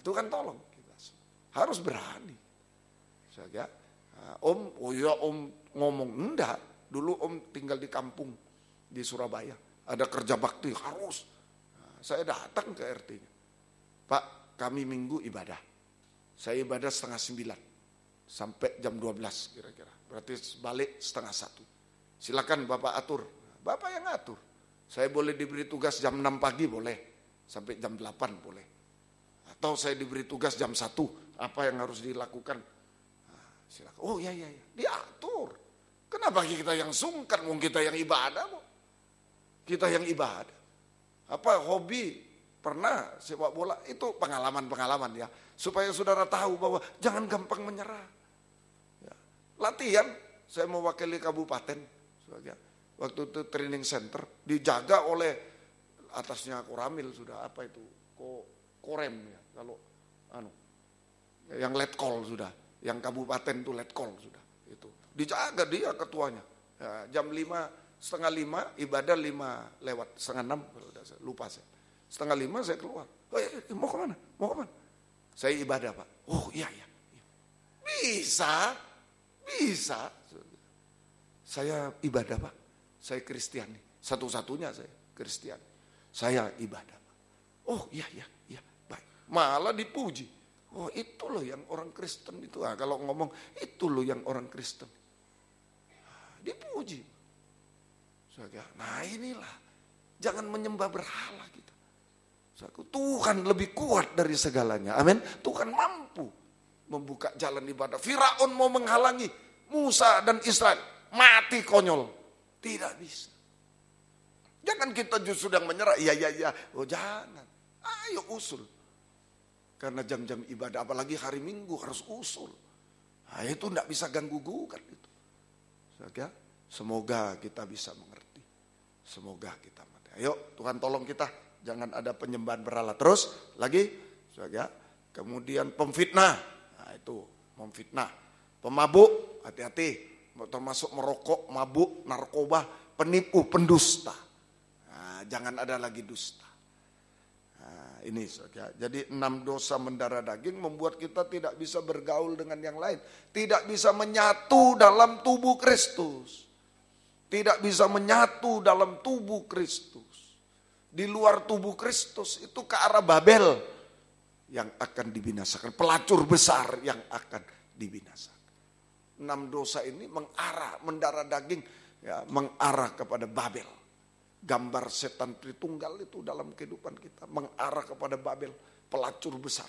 Tuhan tolong kita. Harus berani. Om ngomong, enggak. Dulu om tinggal di kampung di Surabaya. Ada kerja bakti, harus. Saya datang ke RT-nya. Pak, kami minggu ibadah. Saya ibadah 8:30 sampai jam 12 kira-kira. Berarti balik 12:30. Silakan Bapak atur. Bapak yang atur. Saya boleh diberi tugas jam 6 pagi boleh. Sampai jam 8 boleh. Atau saya diberi tugas jam 1. Apa yang harus dilakukan? Silakan. Oh iya. Diatur. Kenapa kita yang sungkan? Wong kita yang ibadah kok. Kita yang ibadah. Apa hobi? Pernah sepak bola, itu pengalaman-pengalaman ya. Supaya saudara tahu bahwa jangan gampang menyerah. Ya. Latihan, saya mewakili kabupaten. Waktu itu training center, dijaga oleh atasnya Koramil sudah, apa itu, Korem ya. Kalau yang letkol sudah, yang kabupaten itu letkol sudah. Itu dijaga dia ketuanya. Ya, jam 4:30 ibadah 5:05, lupa saya. 4:30 saya keluar. Mau kemana? Saya ibadah Pak. Oh iya. Bisa. Saya ibadah Pak. Saya Kristiani. Satu-satunya saya Kristiani. Saya ibadah Pak. Oh iya. Baik. Malah dipuji. Oh itu loh yang orang Kristen itu. Kalau ngomong itu loh yang orang Kristen. Dipuji. Nah inilah. Jangan menyembah berhala kita. Tuhan lebih kuat dari segalanya. Amin. Tuhan mampu membuka jalan ibadah. Firaun mau menghalangi Musa dan Israel. Mati konyol. Tidak bisa. Jangan kita justru yang menyerah. Iya. Oh jangan. Ayo usul. Karena jam-jam ibadah apalagi hari Minggu harus usul. Nah, itu tidak bisa ganggu gugat itu. Semoga kita bisa mengerti. Semoga kita mengerti. Ayo Tuhan tolong kita. Jangan ada penyembahan berhala. Terus lagi, kemudian pemfitnah. Nah itu, memfitnah. Pemabuk, hati-hati. Termasuk merokok, mabuk, narkoba, penipu, pendusta. Nah, jangan ada lagi dusta. Nah, ini jadi 6 dosa mendarah daging membuat kita tidak bisa bergaul dengan yang lain. Tidak bisa menyatu dalam tubuh Kristus. Tidak bisa menyatu dalam tubuh Kristus. Di luar tubuh Kristus itu ke arah Babel yang akan dibinasakan. Pelacur besar yang akan dibinasakan. 6 dosa ini mendarah daging, ya, mengarah kepada Babel. Gambar setan Tritunggal itu dalam kehidupan kita. Mengarah kepada Babel, pelacur besar.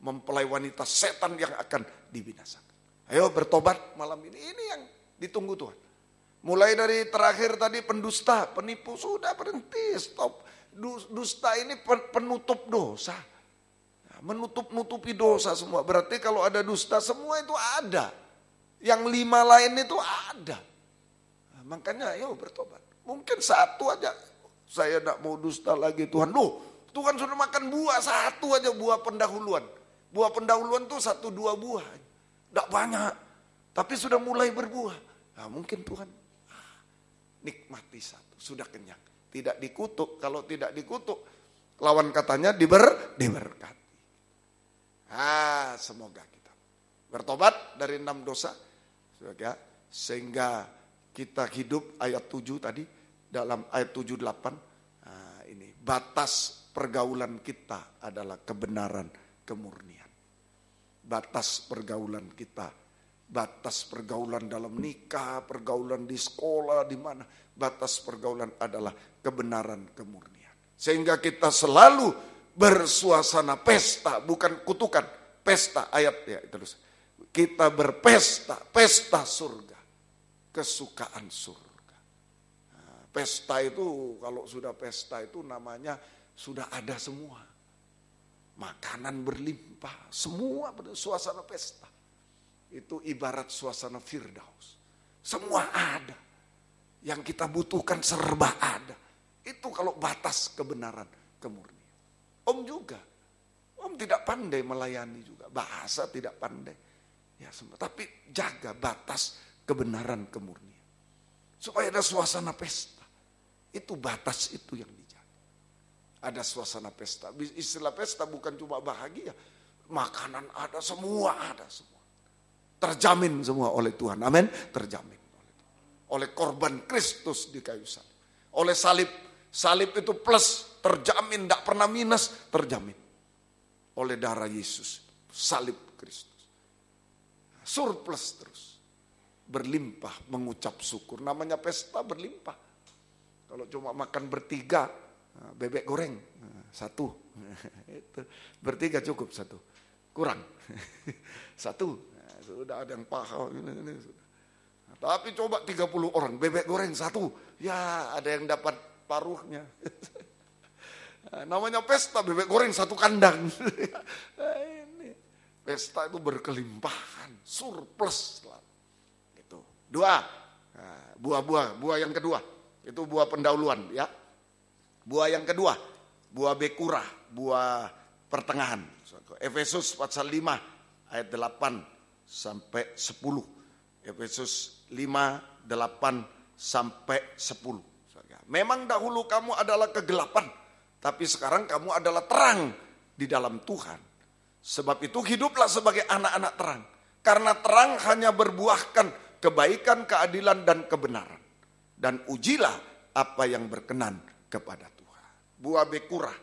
Mempelai wanita setan yang akan dibinasakan. Ayo bertobat malam ini. Ini yang ditunggu Tuhan. Mulai dari terakhir tadi pendusta, penipu, sudah berhenti, stop. Dusta ini penutup dosa. Menutup-nutupi dosa semua. Berarti kalau ada dusta semua itu ada. Yang 5 lain itu ada. Nah, makanya ayo bertobat. Mungkin 1 aja. Saya tidak mau dusta lagi Tuhan. Tuhan sudah makan buah 1 aja, buah pendahuluan. Buah pendahuluan itu 1-2 buah. Tidak banyak. Tapi sudah mulai berbuah. Nah, mungkin Tuhan nikmati 1. Sudah kenyang. Tidak dikutuk. Kalau tidak dikutuk, lawan katanya diberkati. Semoga kita bertobat dari 6 dosa. Sehingga kita hidup ayat 7 tadi. Dalam ayat 7-8. Ini batas pergaulan kita adalah kebenaran, kemurnian. Batas pergaulan kita. Batas pergaulan dalam nikah, pergaulan di sekolah, di mana. Batas pergaulan adalah kebenaran, kemurnian. Sehingga kita selalu bersuasana pesta, bukan kutukan. Pesta, ayat ya terus. kita berpesta, pesta surga, kesukaan surga. Nah, pesta itu, kalau sudah pesta itu namanya sudah ada semua. Makanan berlimpah, semua suasana pesta. Itu ibarat suasana Firdaus. Semua ada. Yang kita butuhkan serba ada. Itu kalau batas kebenaran, kemurnian. Om juga. Om tidak pandai melayani juga. Bahasa tidak pandai. Ya, tapi jaga batas kebenaran, kemurnian. Supaya ada suasana pesta. Itu batas itu yang dijaga. Ada suasana pesta. Istilah pesta bukan cuma bahagia. Makanan ada, semua ada semua. Terjamin semua oleh Tuhan. Amin. Terjamin oleh korban Kristus di kayu salib. Oleh salib. Salib itu plus, terjamin, tidak pernah minus, terjamin. Oleh darah Yesus. Salib Kristus. Surplus terus. Berlimpah mengucap syukur. Namanya pesta berlimpah. Kalau cuma makan bertiga, bebek goreng satu. Itu. Bertiga cukup satu. Kurang. Satu. Sudah ada yang paham. Tapi coba 30 orang, bebek goreng satu. Ya ada yang dapat paruhnya. Namanya pesta, bebek goreng satu kandang. Ini pesta itu berkelimpahan, surplus. Itu. Dua, buah yang kedua. Itu buah pendahuluan ya. Buah yang kedua, buah bekura, buah pertengahan. Efesus pasal 5 ayat 8 sampai 10. Efesus 5, 8 sampai 10. Memang dahulu kamu adalah kegelapan, tapi sekarang kamu adalah terang di dalam Tuhan. Sebab itu hiduplah sebagai anak-anak terang. Karena terang hanya berbuahkan kebaikan, keadilan, dan kebenaran. Dan ujilah apa yang berkenan kepada Tuhan. Buah bekura,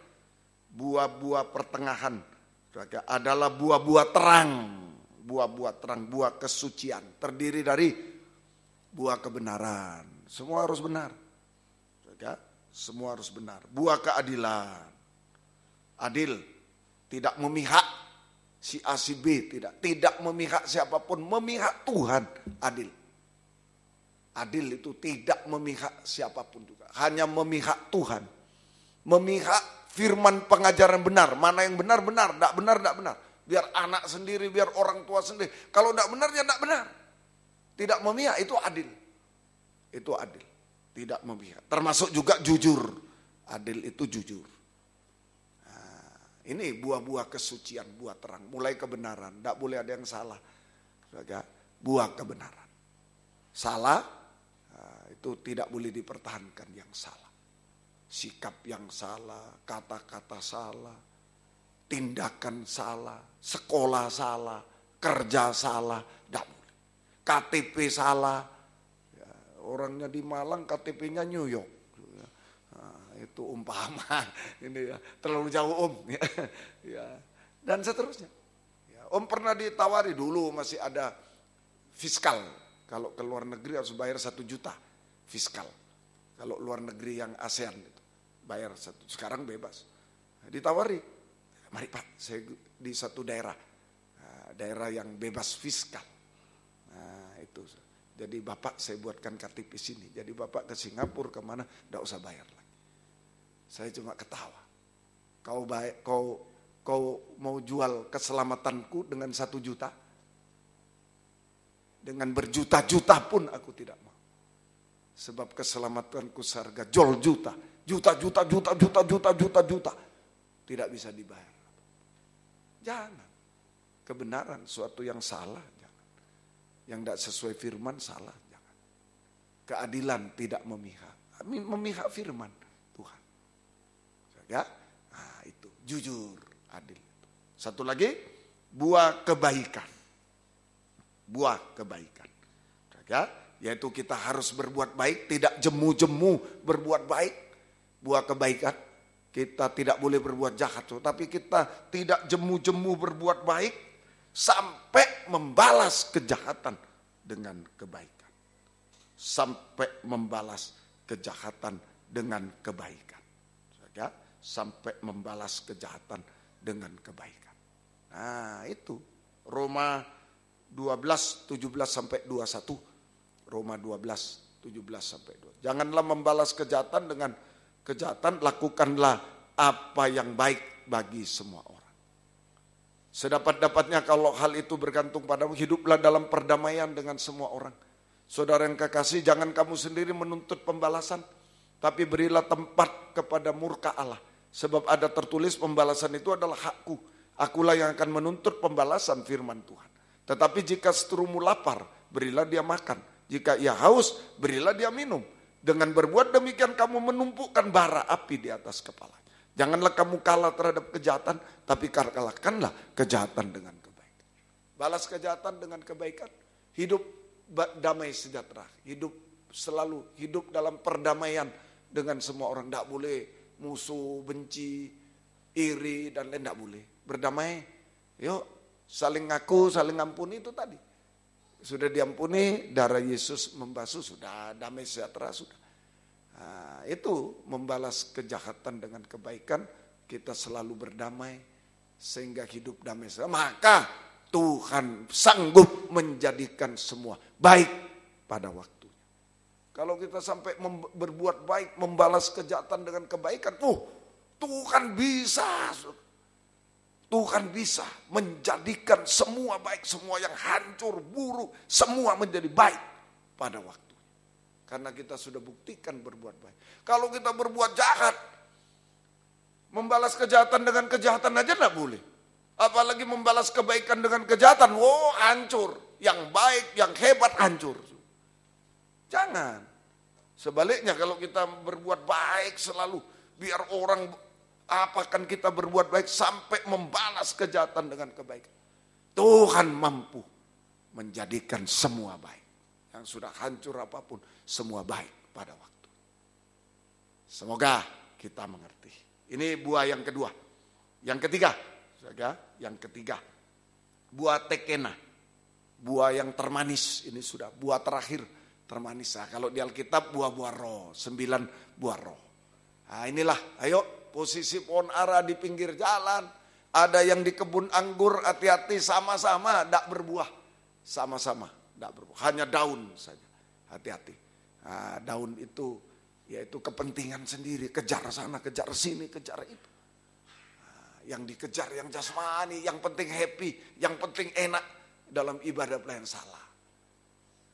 buah-buah pertengahan adalah buah-buah terang. Buah-buah terang, buah kesucian. Terdiri dari buah kebenaran. Semua harus benar. Semua harus benar. Buah keadilan. Adil. Tidak memihak si A si B. Tidak memihak siapapun. Memihak Tuhan. Adil. Adil itu tidak memihak siapapun juga. Hanya memihak Tuhan. Memihak firman pengajaran benar. Mana yang benar, benar. Tidak benar, tidak benar. Biar anak sendiri, biar orang tua sendiri. Kalau tidak benar, ya tidak benar. Tidak memihak, itu adil. Itu adil. Tidak memihak. Termasuk juga jujur. Adil itu jujur. Nah, ini buah-buah kesucian, buah terang. Mulai kebenaran. Tidak boleh ada yang salah. Buah kebenaran. Salah, itu tidak boleh dipertahankan yang salah. Sikap yang salah, kata-kata salah. Tindakan salah, sekolah salah, kerja salah, tidak boleh. KTP salah, ya, orangnya di Malang, KTP-nya New York. Nah, itu umpama, ini ya, terlalu jauh Om. Ya, dan seterusnya. Ya, Om pernah ditawari dulu masih ada fiskal. Kalau ke luar negeri harus bayar 1 juta fiskal. Kalau luar negeri yang ASEAN itu bayar 1. Sekarang bebas. Ditawari. Mari Pak, saya di satu daerah yang bebas fiskal. Nah itu, jadi Bapak saya buatkan KTP sini. Jadi Bapak ke Singapura kemana, tidak usah bayar lagi. Saya cuma ketawa. Kau mau jual keselamatanku dengan 1 juta? Dengan berjuta-juta pun aku tidak mau. Sebab keselamatanku seharga jol juta. Juta. Tidak bisa dibayar. Jangan. Kebenaran suatu yang salah, jangan. Yang tidak sesuai firman salah, jangan. Keadilan tidak memihak. Memihak firman Tuhan. Ya, nah, itu jujur, adil. Satu lagi, buah kebaikan. Buah kebaikan. Ya, yaitu kita harus berbuat baik, tidak jemu-jemu berbuat baik. Buah kebaikan. Kita tidak boleh berbuat jahat, tapi kita tidak jemu-jemu berbuat baik sampai membalas kejahatan dengan kebaikan. Sampai membalas kejahatan dengan kebaikan. Ya, sampai membalas kejahatan dengan kebaikan. Nah itu Roma 12, 17 sampai 21. Roma 12, 17 sampai 2. Janganlah membalas kejahatan dengan kejahatan, lakukanlah apa yang baik bagi semua orang. Sedapat-dapatnya kalau hal itu bergantung padamu, hiduplah dalam perdamaian dengan semua orang. Saudara yang kekasih, jangan kamu sendiri menuntut pembalasan, tapi berilah tempat kepada murka Allah. Sebab ada tertulis, pembalasan itu adalah hakku. Akulah yang akan menuntut pembalasan, firman Tuhan. Tetapi jika seterumu lapar, berilah dia makan. Jika ia haus, berilah dia minum. Dengan berbuat demikian kamu menumpukan bara api di atas kepala. Janganlah kamu kalah terhadap kejahatan, tapi kalahkanlah kejahatan dengan kebaikan. Balas kejahatan dengan kebaikan, hidup damai sejahtera, selalu hidup dalam perdamaian dengan semua orang. Tidak boleh musuh, benci, iri, dan lain tidak boleh. Berdamai, yuk saling ngaku, saling ampuni, itu tadi. Sudah diampuni, darah Yesus membasuh, sudah damai sejahtera, sudah. Nah, itu membalas kejahatan dengan kebaikan, kita selalu berdamai sehingga hidup damai sejahtera. Maka Tuhan sanggup menjadikan semua baik pada waktunya. Kalau kita sampai berbuat baik, membalas kejahatan dengan kebaikan, Tuhan bisa. Tuhan bisa menjadikan semua baik, semua yang hancur, buruk, semua menjadi baik pada waktu. Karena kita sudah buktikan berbuat baik. Kalau kita berbuat jahat, membalas kejahatan dengan kejahatan aja tidak boleh. Apalagi membalas kebaikan dengan kejahatan, hancur. Yang baik, yang hebat hancur. Jangan. Sebaliknya kalau kita berbuat baik selalu, biar orang apakan kita berbuat baik sampai membalas kejahatan dengan kebaikan. Tuhan mampu menjadikan semua baik. Yang sudah hancur apapun, semua baik pada waktu. Semoga kita mengerti. Ini buah yang kedua. Yang ketiga, yang ketiga, buah tekena, buah yang termanis. Ini sudah buah terakhir termanis. Nah, kalau di Alkitab buah-buah roh, 9 buah roh. Nah, inilah, ayo posisi pohon ara di pinggir jalan. Ada yang di kebun anggur, hati-hati, sama-sama tidak berbuah. Sama-sama tidak berbuah, hanya daun saja. Hati-hati. Nah, daun itu yaitu kepentingan sendiri, kejar sana, kejar sini, kejar itu. Nah, yang dikejar, yang jasmani, yang penting happy, yang penting enak dalam ibadah pelayan salah.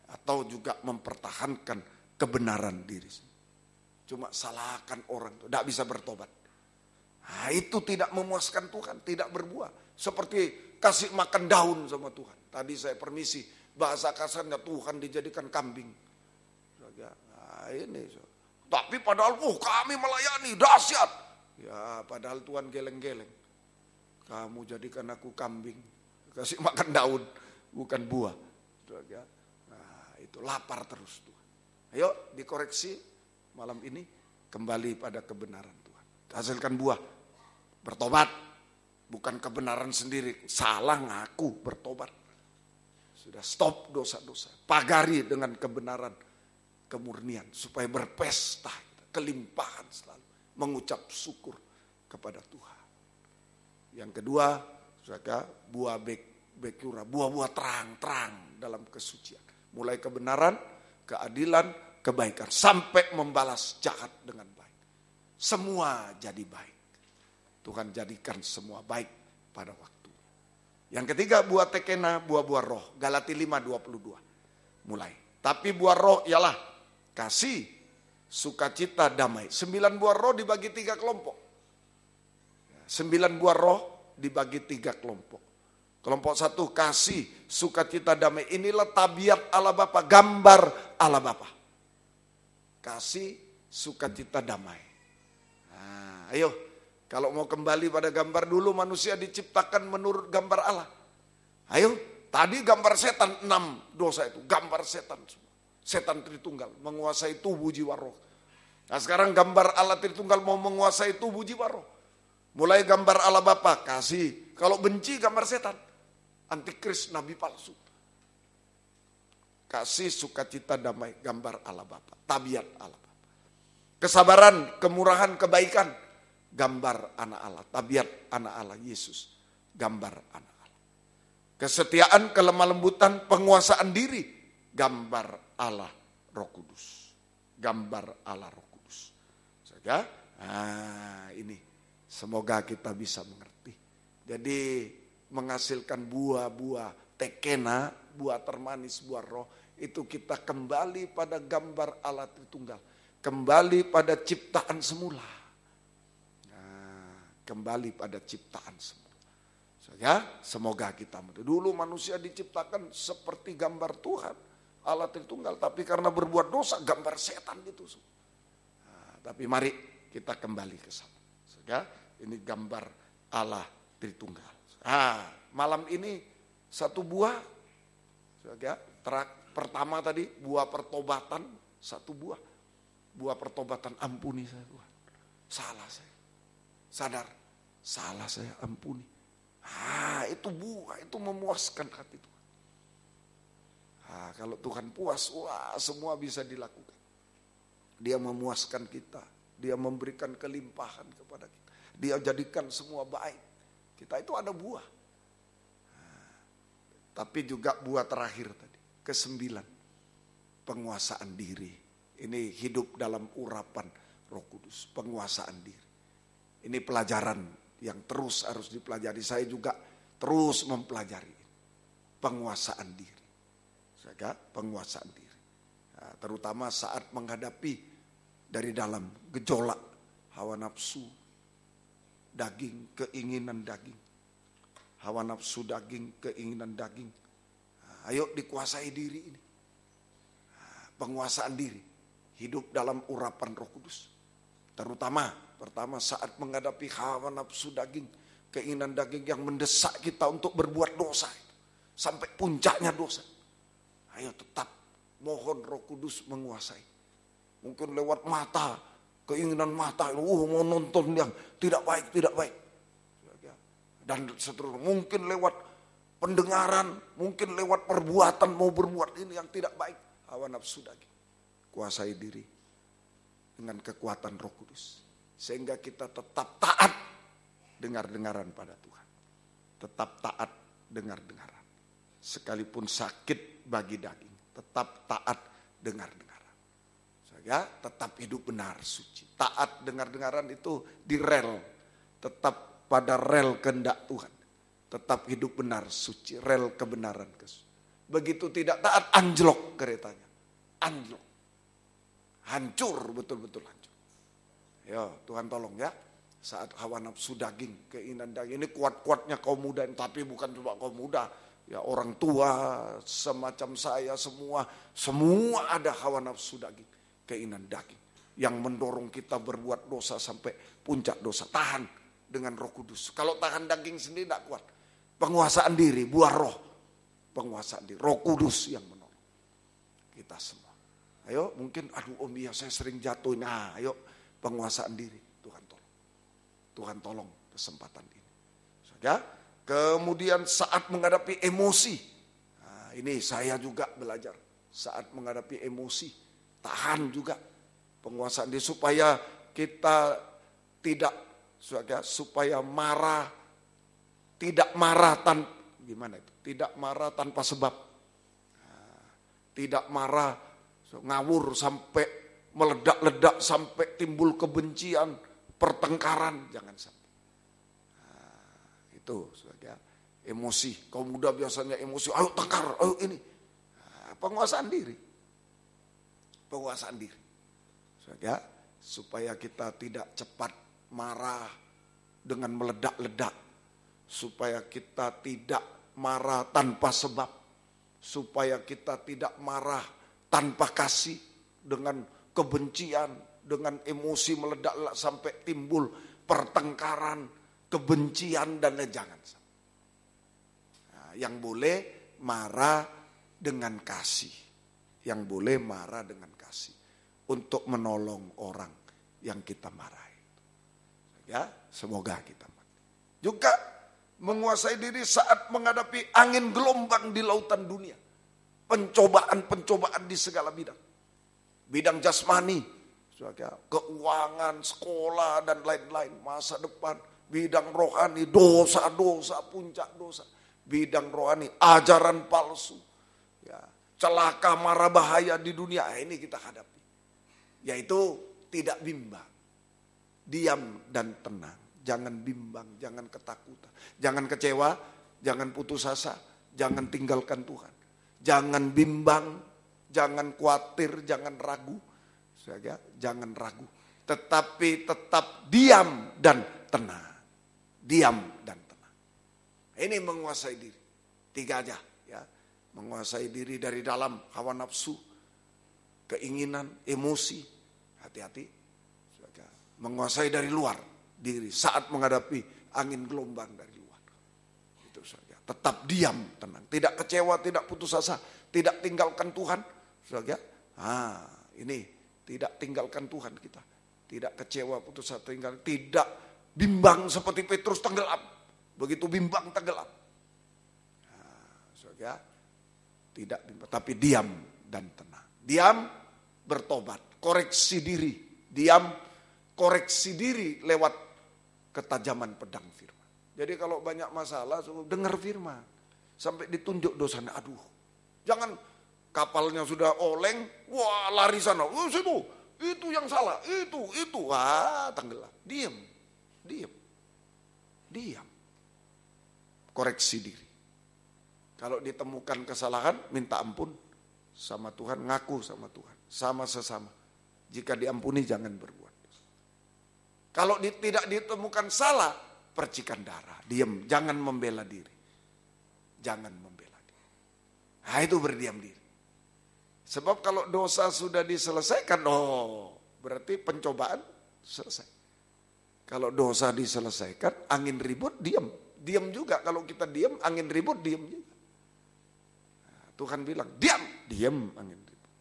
Atau juga mempertahankan kebenaran diri. Cuma salahkan orang itu, tidak bisa bertobat. Nah, itu tidak memuaskan Tuhan, tidak berbuah. Seperti kasih makan daun sama Tuhan. Tadi saya permisi, bahasa kasarnya Tuhan dijadikan kambing. Nah, ini. Tapi padahal kami melayani, dahsyat. Ya padahal Tuhan geleng-geleng. Kamu jadikan aku kambing, kasih makan daun, bukan buah. Nah, itu lapar terus Tuhan. Ayo dikoreksi malam ini, kembali pada kebenaran Tuhan. Hasilkan buah. Bertobat, bukan kebenaran sendiri, salah ngaku, bertobat. Sudah stop dosa-dosa, pagari dengan kebenaran, kemurnian, supaya berpesta, kelimpahan selalu, mengucap syukur kepada Tuhan. Yang kedua, saudara, buah bekura, buah-buah terang-terang dalam kesucian. Mulai kebenaran, keadilan, kebaikan, sampai membalas jahat dengan baik. Semua jadi baik. Tuhan jadikan semua baik pada waktu. Yang ketiga, buah tekena, buah-buah roh. Galati 5:22. Mulai. Tapi buah roh ialah kasih, sukacita, damai. 9 buah roh dibagi 3 kelompok. 9 buah roh dibagi 3 kelompok. Kelompok 1, kasih, sukacita, damai. Inilah tabiat Allah Bapa, gambar Allah Bapa. Kasih, sukacita, damai. Nah, ayo. Kalau mau kembali pada gambar dulu, manusia diciptakan menurut gambar Allah. Ayo, tadi gambar setan, 6 dosa itu, gambar setan. Setan Tritunggal, menguasai tubuh jiwa roh. Nah sekarang gambar Allah Tritunggal mau menguasai tubuh jiwa roh. Mulai gambar Allah Bapa, kasih. Kalau benci gambar setan, antikris, nabi palsu. Kasih, sukacita, damai, gambar Allah Bapa, tabiat Allah Bapa. Kesabaran, kemurahan, kebaikan, gambar anak Allah, tabiat anak Allah, Yesus, gambar anak Allah. Kesetiaan, kelemah lembutan, penguasaan diri, gambar Allah Roh Kudus. Gambar Allah Roh Kudus. Saja, ini semoga kita bisa mengerti. Jadi menghasilkan buah-buah tekena, buah termanis, buah roh, itu kita kembali pada gambar Allah Tritunggal. Kembali pada ciptaan semula. Kembali pada ciptaan semula. Ya, semoga kita dulu manusia diciptakan seperti gambar Tuhan, Allah Tritunggal, tapi karena berbuat dosa gambar setan gitu. Tapi mari kita kembali ke sana. Ya, ini gambar Allah Tritunggal. Malam ini satu buah, ya, pertama tadi buah pertobatan, satu buah pertobatan, ampuni saya Tuhan, salah saya, sadar, salah saya, ampuni. Itu buah, itu memuaskan hati Tuhan. Kalau Tuhan puas, semua bisa dilakukan. Dia memuaskan kita, Dia memberikan kelimpahan kepada kita, Dia jadikan semua baik. Kita itu ada buah. Tapi juga buah terakhir tadi, ke-9, penguasaan diri. Ini hidup dalam urapan Roh Kudus, penguasaan diri. Ini pelajaran yang terus harus dipelajari. Saya juga terus mempelajari penguasaan diri. Saya penguasaan diri. Terutama saat menghadapi dari dalam gejolak hawa nafsu, daging, keinginan daging. Hawa nafsu daging, keinginan daging. Ayo dikuasai diri ini. Penguasaan diri. Hidup dalam urapan Roh Kudus. Terutama pertama saat menghadapi hawa nafsu daging, keinginan daging yang mendesak kita untuk berbuat dosa. Sampai puncaknya dosa. Ayo tetap mohon Roh Kudus menguasai. Mungkin lewat mata, keinginan mata, mau nonton yang tidak baik. Dan seterusnya, mungkin lewat pendengaran, mungkin lewat perbuatan mau berbuat ini yang tidak baik. Hawa nafsu daging. Kuasai diri dengan kekuatan Roh Kudus. Sehingga kita tetap taat dengar-dengaran pada Tuhan. Tetap taat dengar-dengaran. Sekalipun sakit bagi daging, tetap taat dengar-dengaran. Saya tetap hidup benar, suci. Taat dengar-dengaran itu di rel. Tetap pada rel kehendak Tuhan. Tetap hidup benar, suci, rel kebenaran. Begitu tidak taat, anjlok keretanya. Anjlok. Hancur, betul-betul hancur. Ya, Tuhan tolong ya. Saat hawa nafsu daging, keinginan daging. Ini kuat-kuatnya kaum muda, tapi bukan cuma kaum muda. Ya, orang tua, semacam saya, semua ada hawa nafsu daging, keinginan daging. Yang mendorong kita berbuat dosa sampai puncak dosa. Tahan dengan Roh Kudus. Kalau tahan daging sendiri tidak kuat. Penguasaan diri, buah roh. Penguasaan diri, Roh Kudus yang menolong kita semua. Ayo, mungkin Om iya saya sering jatuh. Ayo penguasaan diri, Tuhan tolong. Tuhan tolong kesempatan ini. Ya, kemudian saat menghadapi emosi. Ini saya juga belajar. Saat menghadapi emosi, tahan juga penguasaan diri supaya kita tidak supaya marah, tidak marah tidak marah tanpa sebab, tidak marah ngawur sampai meledak-ledak sampai timbul kebencian, pertengkaran, jangan sampai. Itu emosi. Kaum muda biasanya emosi, ayo tengkar, ayo ini. Penguasaan diri, supaya kita tidak cepat marah dengan meledak-ledak, supaya kita tidak marah tanpa sebab, supaya kita tidak marah tanpa kasih dengan kebencian, dengan emosi meledak-ledak sampai timbul pertengkaran, kebencian dan jangan. Yang boleh marah dengan kasih, yang boleh marah dengan kasih untuk menolong orang yang kita marahi. Ya, semoga kita juga menguasai diri saat menghadapi angin gelombang di lautan dunia. Pencobaan-pencobaan di segala bidang. Bidang jasmani, keuangan, sekolah dan lain-lain, masa depan. Bidang rohani, dosa-dosa, puncak dosa. bidang rohani, ajaran palsu, ya, celaka mara bahaya di dunia ini kita hadapi. Yaitu tidak bimbang, diam dan tenang. Jangan bimbang, jangan ketakutan, jangan kecewa, jangan putus asa, jangan tinggalkan Tuhan. Jangan bimbang, jangan khawatir, jangan ragu. Jangan ragu, tetapi tetap diam dan tenang. Diam dan tenang. Ini menguasai diri. 3 aja ya. Menguasai diri dari dalam, hawa nafsu, keinginan, emosi. Hati-hati. Menguasai dari luar diri saat menghadapi angin gelombang dari luar. Itu saja. Tetap diam, tenang. Tidak kecewa, tidak putus asa, tidak tinggalkan Tuhan. Saja. Ini tidak tinggalkan Tuhan kita. Tidak kecewa, putus asa, tidak bimbang seperti Petrus tenggelam. Begitu bimbang tenggelam. Saudara, tidak bimbang, tapi diam dan tenang. Diam, bertobat, koreksi diri. Diam, koreksi diri lewat ketajaman pedang firman. Jadi kalau banyak masalah, dengar firman. Sampai ditunjuk dosanya, aduh. Jangan kapalnya sudah oleng, wah lari sana. Itu yang salah, itu. Tenggelam. Diam. Koreksi diri. Kalau ditemukan kesalahan, minta ampun sama Tuhan, ngaku sama Tuhan. Sama sesama. Jika diampuni, jangan berbuat dosa. Kalau tidak ditemukan salah, percikan darah. Diam, jangan membela diri. Jangan membela diri. Nah itu berdiam diri. Sebab kalau dosa sudah diselesaikan, berarti pencobaan selesai. Kalau dosa diselesaikan, angin ribut, diam. Diam juga, kalau kita diam, angin ribut, diam juga. Nah, Tuhan bilang, diam angin ribut.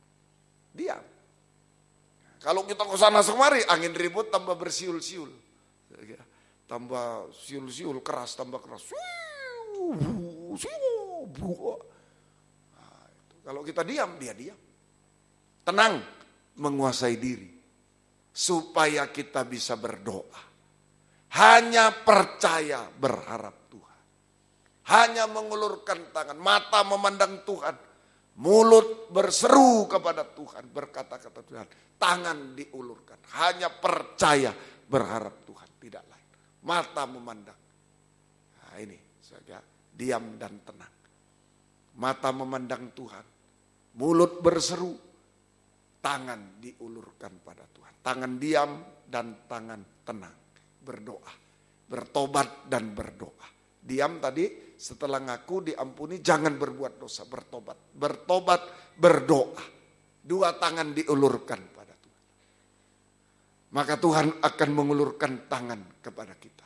Diam. Nah, kalau kita ke sana kemari, angin ribut tambah bersiul-siul. Tambah siul-siul, keras, tambah keras. Nah, kalau kita diam, dia diam. Tenang, menguasai diri. Supaya kita bisa berdoa. Hanya percaya, berharap Tuhan. Hanya mengulurkan tangan, mata memandang Tuhan. Mulut berseru kepada Tuhan, berkata-kata Tuhan. Tangan diulurkan, hanya percaya, berharap Tuhan, tidak lain. Mata memandang. Nah ini saja, diam dan tenang. Mata memandang Tuhan. Mulut berseru, tangan diulurkan pada Tuhan. Tangan diam dan tangan tenang. Berdoa, bertobat dan berdoa. Diam tadi setelah ngaku diampuni, jangan berbuat dosa, bertobat. Bertobat, berdoa. 2 tangan diulurkan pada Tuhan. Maka Tuhan akan mengulurkan tangan kepada kita.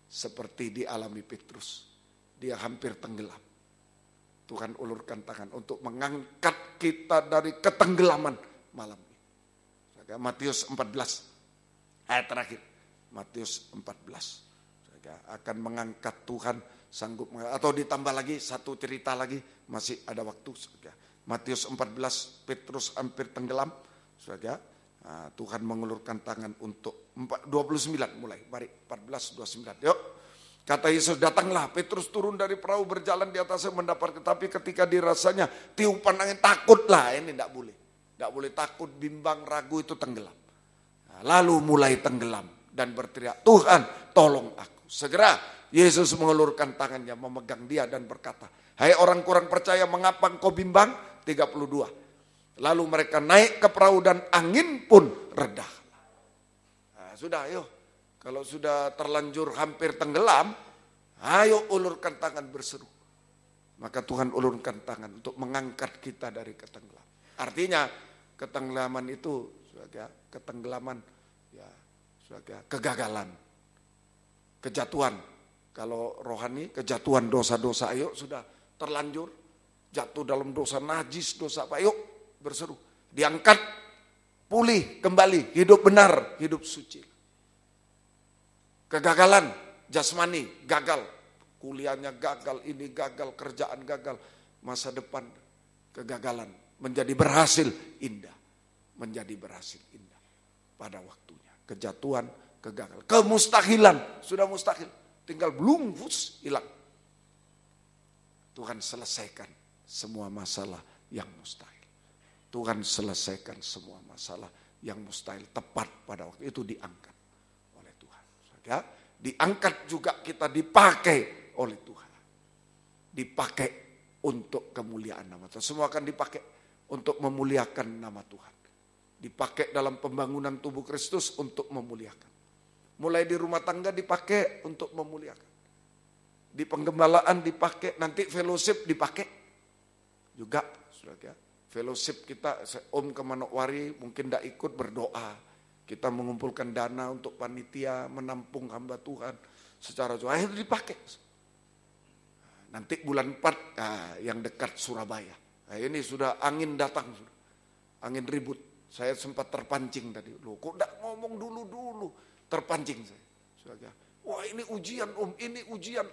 Seperti dialami Petrus. Dia hampir tenggelam. Tuhan ulurkan tangan untuk mengangkat kita dari ketenggelaman malam ini. Matius 14 ayat terakhir. Matius 14 akan mengangkat Tuhan sanggup, atau ditambah lagi satu cerita lagi, masih ada waktu. Matius 14, Petrus hampir tenggelam. Tuhan mengulurkan tangan untuk 29 mulai, mari 14:29. Yuk. Kata Yesus, datanglah. Petrus turun dari perahu, berjalan di atasnya mendapat, tetapi ketika dirasanya tiupan angin, takutlah. Ini tidak boleh. Tidak boleh takut, bimbang, ragu, itu tenggelam. Lalu mulai tenggelam dan berteriak, Tuhan tolong aku. Segera Yesus mengulurkan tangannya, memegang dia dan berkata, hai orang kurang percaya, mengapa engkau bimbang? 32. Lalu mereka naik ke perahu dan angin pun reda. Nah, sudah ayo, kalau sudah terlanjur hampir tenggelam, ayo ulurkan tangan berseru. Maka Tuhan ulurkan tangan untuk mengangkat kita dari ketenggelam. Artinya ketenggelaman itu ketenggelaman, kegagalan, kejatuhan. Kalau rohani, kejatuhan dosa-dosa, ayo sudah terlanjur jatuh dalam dosa najis, dosa apa, ayo berseru, diangkat, pulih kembali, hidup benar, hidup suci. Kegagalan jasmani, gagal, kuliahnya gagal, ini gagal, kerjaan gagal, masa depan kegagalan, menjadi berhasil indah, menjadi berhasil indah pada waktunya. Kejatuhan, kegagalan, kemustahilan, sudah mustahil, tinggal belum hilang. Tuhan selesaikan semua masalah yang mustahil. Tuhan selesaikan semua masalah yang mustahil. Tepat pada waktu itu diangkat oleh Tuhan. Ya, diangkat juga kita dipakai oleh Tuhan. Dipakai untuk kemuliaan nama Tuhan. Semua akan dipakai untuk memuliakan nama Tuhan. Dipakai dalam pembangunan tubuh Kristus untuk memuliakan. Mulai di rumah tangga dipakai untuk memuliakan. Di penggembalaan dipakai, nanti fellowship dipakai juga. Saudara, fellowship kita, Om ke Manokwari mungkin tidak ikut berdoa. Kita mengumpulkan dana untuk panitia, menampung hamba Tuhan secara jual. Akhirnya dipakai. Nanti bulan 4 yang dekat Surabaya. Nah, ini sudah angin datang, angin ribut. Saya sempat terpancing tadi. Loh, kok tidak ngomong dulu-dulu? Terpancing saya. Saudara, wah ini ujian Om, ini ujian.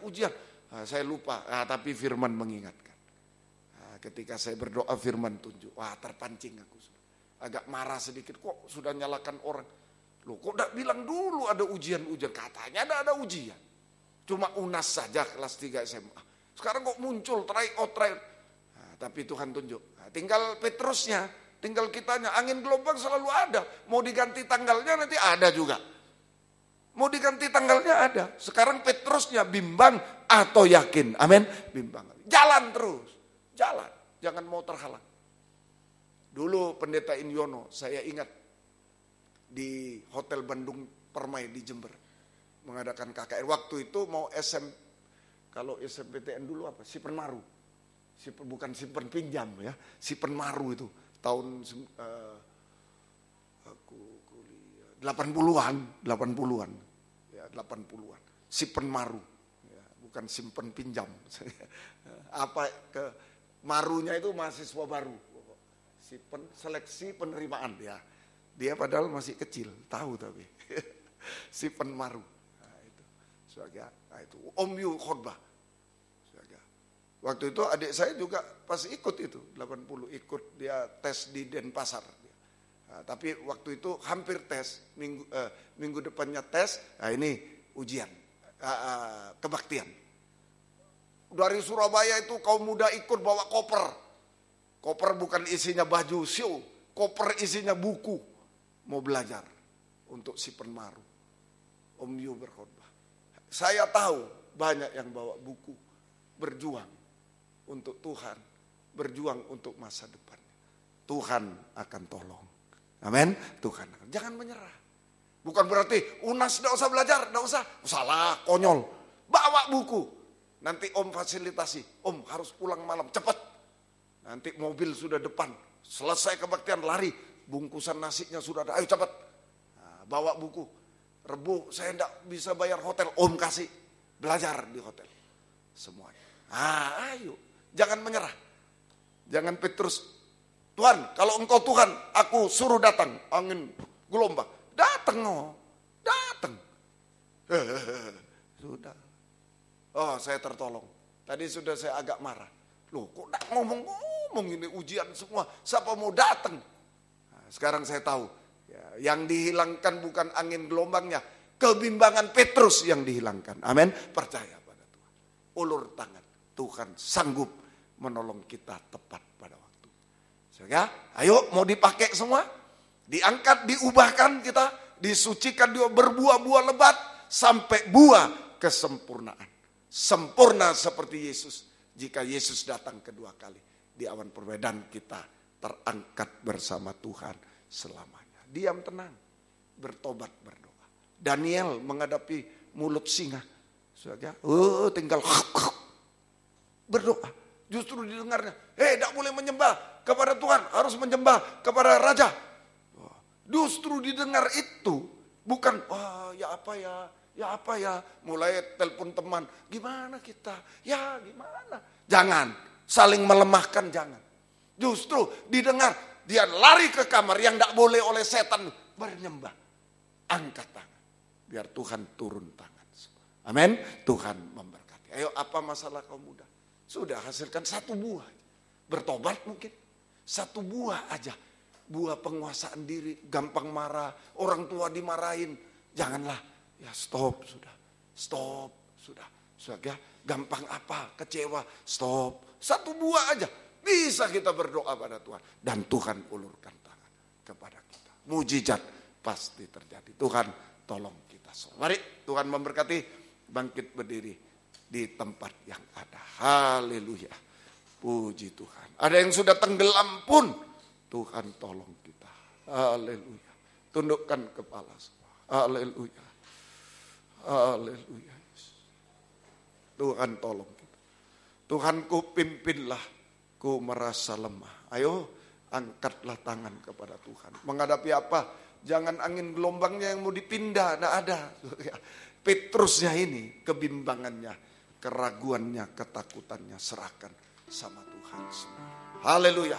Nah, saya lupa, tapi firman mengingatkan. Nah, ketika saya berdoa firman tunjuk, wah terpancing aku. Agak marah sedikit, kok sudah nyalakan orang. Loh kok tidak bilang dulu ada ujian-ujian. Katanya ada ujian. Cuma UNAS saja kelas 3 SMA. Sekarang kok muncul tryout. Nah, tapi Tuhan tunjuk. Nah, tinggal Petrusnya, tinggal kitanya. Angin gelombang selalu ada. Mau diganti tanggalnya nanti ada juga. Mau diganti tanggalnya ada. Sekarang Petrusnya bimbang atau yakin. Amin. Bimbang. Jalan terus. Jalan. Jangan mau terhalang. Dulu Pendeta Indiono, saya ingat di Hotel Bandung Permai di Jember. Mengadakan KKR. Waktu itu mau kalau SMPTN dulu apa? Simpen Maru. Bukan simpen pinjam ya. Simpen Maru itu. Tahun aku kuliah 80-an. Ya, 80-an. Simpen Maru. Ya, bukan simpen pinjam. Marunya itu mahasiswa baru. Seleksi penerimaan ya. Dia padahal masih kecil, tahu tapi. Simpen Maru. Nah, itu. Itu Om Yu khotbah. Waktu itu adik saya juga pas ikut itu 80 ikut dia tes di Denpasar. Nah, tapi waktu itu hampir tes minggu depannya tes. Nah, ini ujian kebaktian. Dari Surabaya itu kaum muda ikut bawa koper. Koper bukan isinya baju show, koper isinya buku. Mau belajar untuk Simpen Maru. Om Yu berkhotbah. Saya tahu banyak yang bawa buku, berjuang untuk Tuhan, berjuang untuk masa depan. Tuhan akan tolong. Amin. Tuhan. Jangan menyerah. Bukan berarti UNAS tidak usah belajar, tidak usah. Salah, konyol. Bawa buku. Nanti Om fasilitasi. Om harus pulang malam, cepat. Nanti mobil sudah depan. Selesai kebaktian lari. Bungkusan nasinya sudah ada. Ayo cepat. Nah, bawa buku. Rebu saya tidak bisa bayar hotel. Om kasih. Belajar di hotel. Semuanya. Ayo. Jangan menyerah. Jangan Petrus. Tuhan, kalau engkau Tuhan, aku suruh datang. Angin gelombang. Datang. Datang. Sudah. Oh, saya tertolong. Tadi sudah saya agak marah. Loh, kok tak ngomong ini ujian semua. Siapa mau datang? Nah, sekarang saya tahu. Ya, yang dihilangkan bukan angin gelombangnya. Kebimbangan Petrus yang dihilangkan. Amin. Percaya pada Tuhan. Ulur tangan. Tuhan sanggup menolong kita tepat pada waktu. Ya, ayo mau dipakai semua. Diangkat, diubahkan kita. Disucikan, berbuah-buah lebat. Sampai buah kesempurnaan. Sempurna seperti Yesus. Jika Yesus datang kedua kali di awan perbedaan, kita terangkat bersama Tuhan selamanya. Diam tenang, bertobat berdoa. Daniel menghadapi mulut singa. Tinggal berdoa. Justru didengarnya, tidak boleh menyembah kepada Tuhan, harus menyembah kepada Raja. Justru didengar itu, bukan, ya apa ya, mulai telepon teman, gimana kita, ya gimana. Jangan, saling melemahkan jangan. Justru didengar, dia lari ke kamar yang tidak boleh oleh setan, bernyembah. Angkat tangan, biar Tuhan turun tangan. Amin, Tuhan memberkati. Ayo apa masalah kaum muda? Sudah hasilkan satu buah. Bertobat mungkin, satu buah aja. Buah penguasaan diri, gampang marah, orang tua dimarahin. Janganlah. Ya stop sudah. Saudara, gampang apa? Kecewa. Stop. Satu buah aja. Bisa kita berdoa pada Tuhan. Dan Tuhan ulurkan tangan kepada kita. Mujizat pasti terjadi. Tuhan tolong kita semua. Mari Tuhan memberkati. Bangkit berdiri di tempat yang ada. Haleluya. Puji Tuhan. Ada yang sudah tenggelam pun Tuhan tolong kita. Haleluya. Tundukkan kepala semua. Haleluya. Haleluya. Tuhan tolong kita. Tuhan ku pimpinlah, ku merasa lemah. Ayo angkatlah tangan kepada Tuhan. Menghadapi apa? Jangan angin gelombangnya yang mau dipindah, tidak ada. Petrusnya ini, kebimbangannya, keraguannya, ketakutannya, serahkan sama Tuhan semua. Haleluya.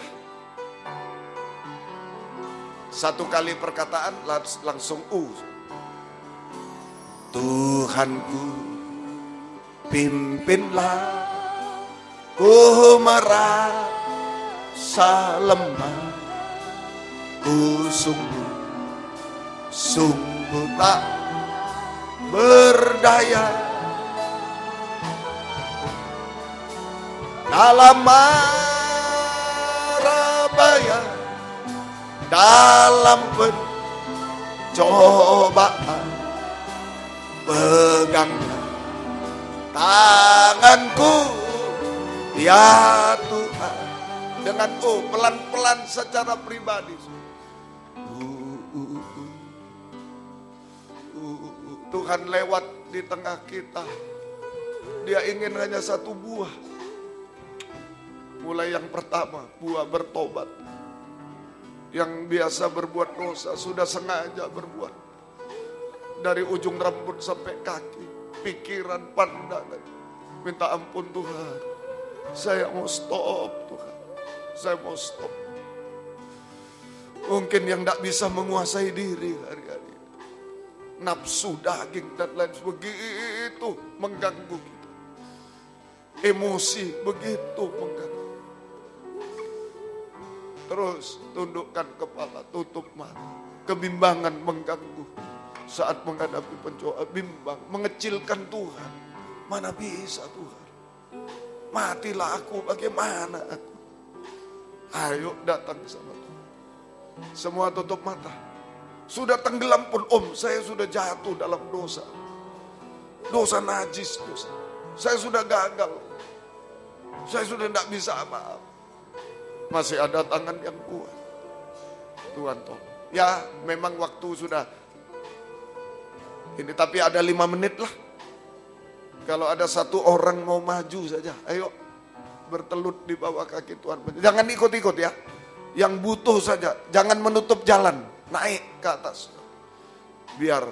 Satu kali perkataan langsung Tuhanku, pimpinlah, ku merasa lemah, ku sungguh tak berdaya dalam mara bahaya, dalam pencobaan. Peganglah tanganku ya Tuhan. Dengan pelan-pelan secara pribadi. Tuhan lewat di tengah kita. Dia ingin hanya satu buah. Mulai yang pertama, buah bertobat. Yang biasa berbuat dosa, sudah sengaja berbuat. Dari ujung rambut sampai kaki, pikiran, pandangan. Minta ampun Tuhan. Saya mau stop Tuhan. Saya mau stop. Mungkin yang tidak bisa menguasai diri hari-hari. Nafsu, daging, dan lain begitu mengganggu kita. Emosi begitu mengganggu. Terus tundukkan kepala, tutup mata. Kebimbangan mengganggu. Saat menghadapi pencobaan, bimbang, mengecilkan Tuhan. Mana bisa Tuhan? Matilah aku, bagaimana aku? Ayo datang sama Tuhan. Semua tutup mata. Sudah tenggelam pun, saya sudah jatuh dalam dosa. Dosa najis, dosa. Saya sudah gagal. Saya sudah tidak bisa apa-apa. Masih ada tangan yang kuat. Tuhan tolong. Ya, memang waktu sudah ini, tapi ada 5 menit lah. Kalau ada satu orang mau maju saja, ayo bertelut di bawah kaki Tuhan. Jangan ikut-ikut ya. Yang butuh saja, jangan menutup jalan, naik ke atas. Biar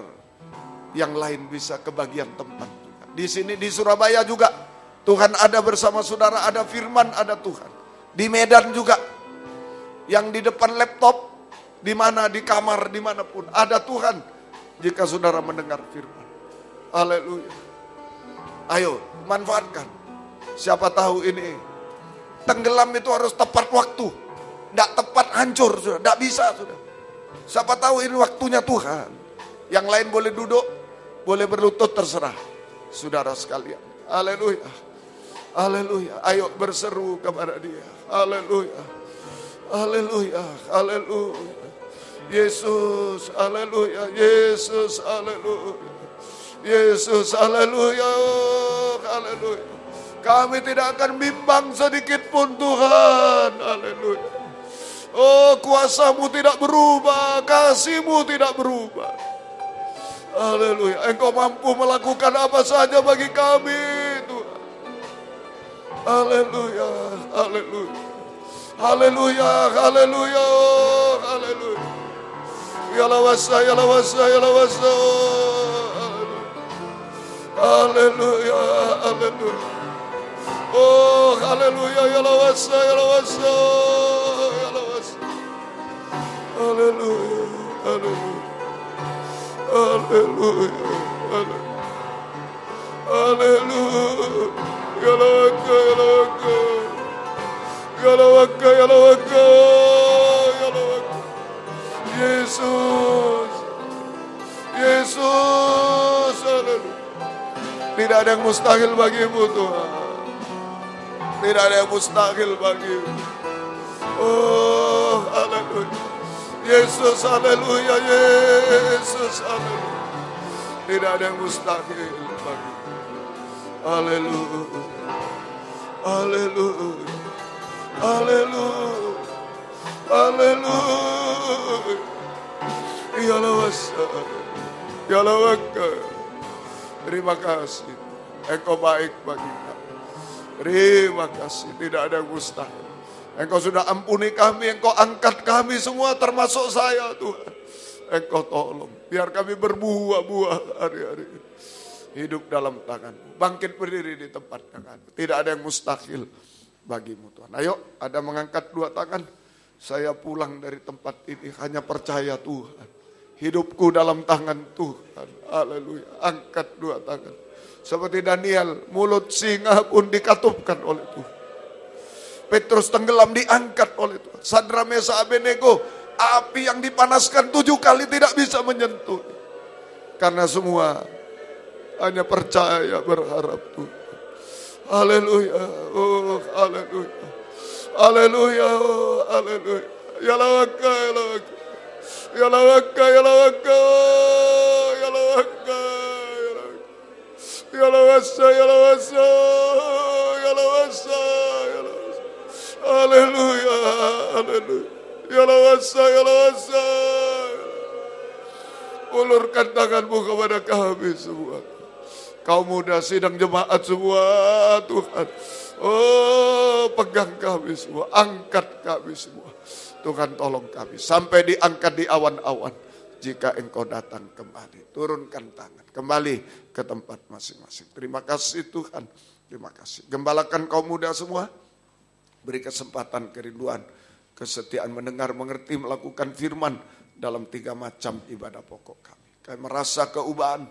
yang lain bisa kebagian tempat. Di sini di Surabaya juga Tuhan ada bersama saudara, ada firman, ada Tuhan. Di Medan juga, yang di depan laptop, di mana, di kamar, dimanapun ada Tuhan. Jika saudara mendengar firman. Haleluya. Ayo, manfaatkan. Siapa tahu ini. Tenggelam itu harus tepat waktu. Tidak tepat, hancur. Sudah. Tidak bisa. Sudah. Siapa tahu ini waktunya Tuhan. Yang lain boleh duduk. Boleh berlutut, terserah. Saudara sekalian. Haleluya. Haleluya. Ayo berseru kepada dia. Haleluya. Haleluya. Haleluya. Yesus, haleluya, Yesus, haleluya, Yesus, haleluya, haleluya. Kami tidak akan bimbang sedikit pun Tuhan, haleluya. Oh, kuasa-Mu tidak berubah, kasih-Mu tidak berubah. Haleluya, Engkau mampu melakukan apa saja bagi kami, Tuhan. Haleluya, haleluya, haleluya, haleluya, haleluya. Yalawasa, yalawasa, yalawasa. Haleluya, haleluya. Oh, haleluya, yalawasa, yalawasa, yalawasa. Haleluya, haleluya. Haleluya, haleluya. Haleluya. Yalawaka, yalawaka. Yalawaka, yalawaka. Yalawaka. Yesus, Yesus, haleluya. Tidak ada yang mustahil bagimu Tuhan. Tidak ada yang mustahil bagimu. Oh, haleluya. Yesus, haleluya. Yesus, haleluya. Tidak ada yang mustahil bagimu. Haleluya. Haleluya. Haleluya. Haleluya. Ya lawasa. Ya lawaka. Terima kasih. Engkau baik bagi kami. Terima kasih. Tidak ada yang mustahil. Engkau sudah ampuni kami. Engkau angkat kami semua termasuk saya Tuhan. Engkau tolong. Biar kami berbuah-buah hari-hari ini. Hidup dalam tangan-Mu. Bangkit berdiri di tempat tangan-Mu. Tidak ada yang mustahil bagimu Tuhan. Ayo, ada mengangkat dua tangan. Saya pulang dari tempat ini hanya percaya Tuhan. Hidupku dalam tangan Tuhan. Haleluya. Angkat dua tangan. Seperti Daniel, mulut singa pun dikatupkan oleh Tuhan. Petrus tenggelam diangkat oleh Tuhan. Sadra Mesa Abednego, api yang dipanaskan 7 kali tidak bisa menyentuh. Karena semua hanya percaya berharap Tuhan. Haleluya. Oh, haleluya. Haleluya. Oh, haleluya. Ya lawaka, ya lawaka. Ya lawaka, ya lawaka. Ya lawaka. Ya lawasa, ya lawasa. Ya lawasa, ya lawasa. Haleluya. Haleluya. Ya lawasa, ya lawasa. Ulurkan tanganmu kepada kami semua. Kaum muda sidang jemaat semua Tuhan. Oh, pegang kami semua. Angkat kami semua. Tuhan tolong kami. Sampai diangkat di awan-awan. Jika Engkau datang kembali. Turunkan tangan. Kembali ke tempat masing-masing. Terima kasih Tuhan. Terima kasih. Gembalakan kaum muda semua. Beri kesempatan kerinduan. Kesetiaan mendengar, mengerti, melakukan firman. Dalam 3 macam ibadah pokok kami. Kami merasa keubahan.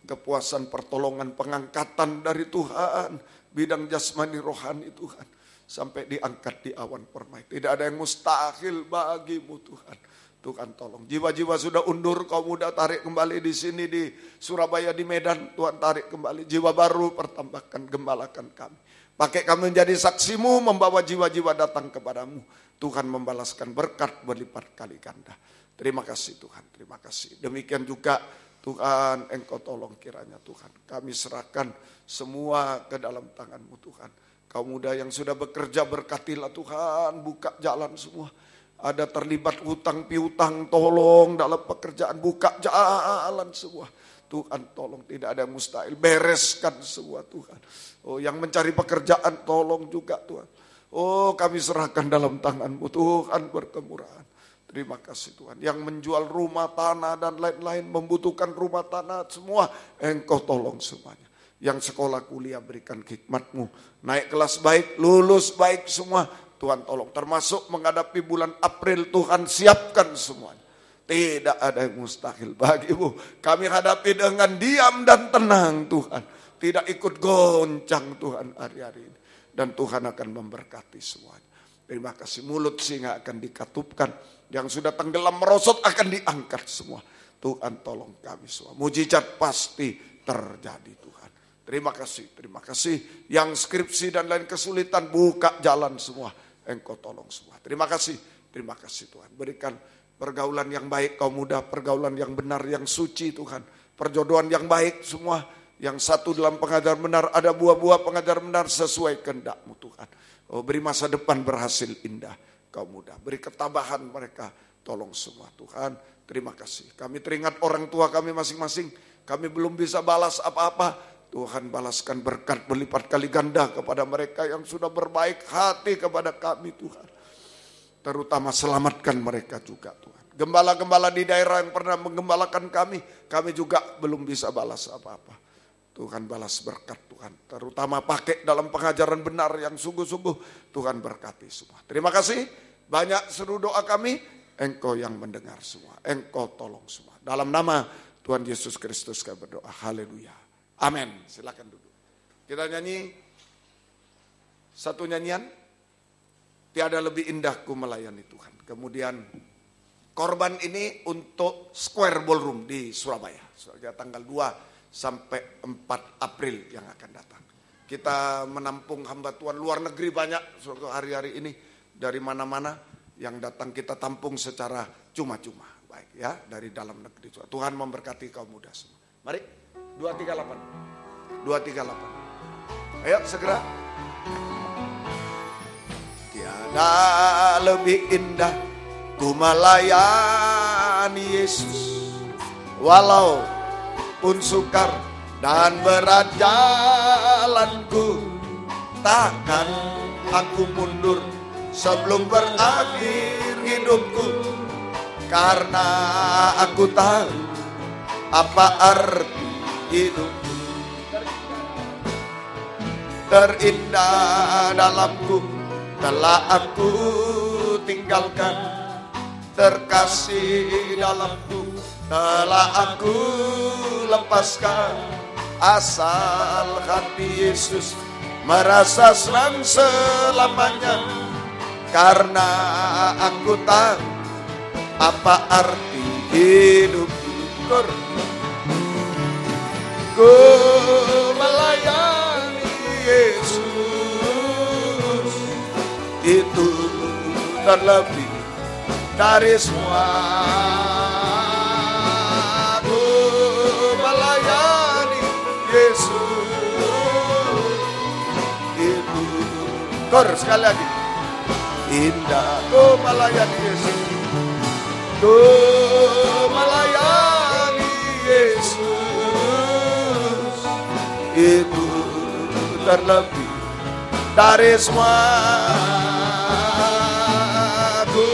Kepuasan, pertolongan, pengangkatan dari Tuhan. Bidang jasmani rohani Tuhan. Sampai diangkat di awan permai. Tidak ada yang mustahil bagimu Tuhan. Tuhan tolong. Jiwa-jiwa sudah undur, kaum muda tarik kembali di sini di Surabaya, di Medan. Tuhan tarik kembali. Jiwa baru pertambahkan, gembalakan kami. Pakai kami menjadi saksimu, membawa jiwa-jiwa datang kepadamu. Tuhan membalaskan berkat berlipat kali ganda. Terima kasih Tuhan, terima kasih. Demikian juga Tuhan, Engkau tolong kiranya Tuhan. Kami serahkan semua ke dalam tangan-Mu Tuhan. Kaum muda yang sudah bekerja berkatilah Tuhan, buka jalan semua. Ada terlibat hutang piutang, tolong dalam pekerjaan, buka jalan semua. Tuhan tolong, tidak ada yang mustahil, bereskan semua Tuhan. Oh, yang mencari pekerjaan tolong juga Tuhan. Oh, kami serahkan dalam tangan-Mu Tuhan, berkemurahan. Terima kasih Tuhan. Yang menjual rumah, tanah dan lain-lain, membutuhkan rumah, tanah semua, Engkau tolong semuanya. Yang sekolah kuliah berikan hikmat-Mu. Naik kelas baik, lulus baik semua, Tuhan tolong. Termasuk menghadapi bulan April, Tuhan siapkan semuanya. Tidak ada yang mustahil bagimu. Kami hadapi dengan diam dan tenang Tuhan. Tidak ikut goncang Tuhan hari-hari ini. Dan Tuhan akan memberkati semuanya. Terima kasih. Mulut singa akan dikatupkan. Yang sudah tenggelam merosot akan diangkat semua. Tuhan tolong kami semua. Mujizat pasti terjadi Tuhan. Terima kasih, terima kasih. Yang skripsi dan lain kesulitan buka jalan semua. Engkau tolong semua. Terima kasih Tuhan. Berikan pergaulan yang baik kaum muda, pergaulan yang benar, yang suci Tuhan. Perjodohan yang baik semua. Yang satu dalam pengajar benar, ada buah-buah pengajar benar sesuai kehendak-Mu Tuhan. Oh, beri masa depan berhasil indah kaum muda. Beri ketabahan mereka. Tolong semua Tuhan. Terima kasih. Kami teringat orang tua kami masing-masing. Kami belum bisa balas apa-apa. Tuhan balaskan berkat berlipat kali ganda kepada mereka yang sudah berbaik hati kepada kami Tuhan. Terutama selamatkan mereka juga Tuhan. Gembala-gembala di daerah yang pernah menggembalakan kami juga belum bisa balas apa-apa. Tuhan balas berkat Tuhan. Terutama pakai dalam pengajaran benar yang sungguh-sungguh. Tuhan berkati semua. Terima kasih. Banyak seru doa kami. Engkau yang mendengar semua. Engkau tolong semua. Dalam nama Tuhan Yesus Kristus kami berdoa. Haleluya. Amin. Silakan duduk. Kita nyanyi satu nyanyian. Tiada lebih indahku melayani Tuhan. Kemudian korban ini untuk Square Ballroom di Surabaya. Tanggal 2 sampai 4 April yang akan datang. Kita menampung hamba Tuhan luar negeri banyak hari-hari ini, dari mana-mana yang datang kita tampung secara cuma-cuma. Baik ya, dari dalam negeri juga. Tuhan memberkati kaum muda semua. Mari 238. Ayo segera. Tiada lebih indah ku melayani Yesus, walau pun sukar dan berat jalanku, takkan aku mundur sebelum berakhir hidupku, karena aku tahu apa arti hidupku. Terindah dalamku telah aku tinggalkan, terkasih dalamku telah aku lepaskan, asal hati Yesus merasa senang selamanya, karena aku tahu apa arti hidupku. Ku melayani Yesus, itu terlebih dari semua. Ku melayani Yesus, itu sekali lagi indah. Ku melayani Yesus, ku melayani Yesus, itu terlebih dari semua. Ku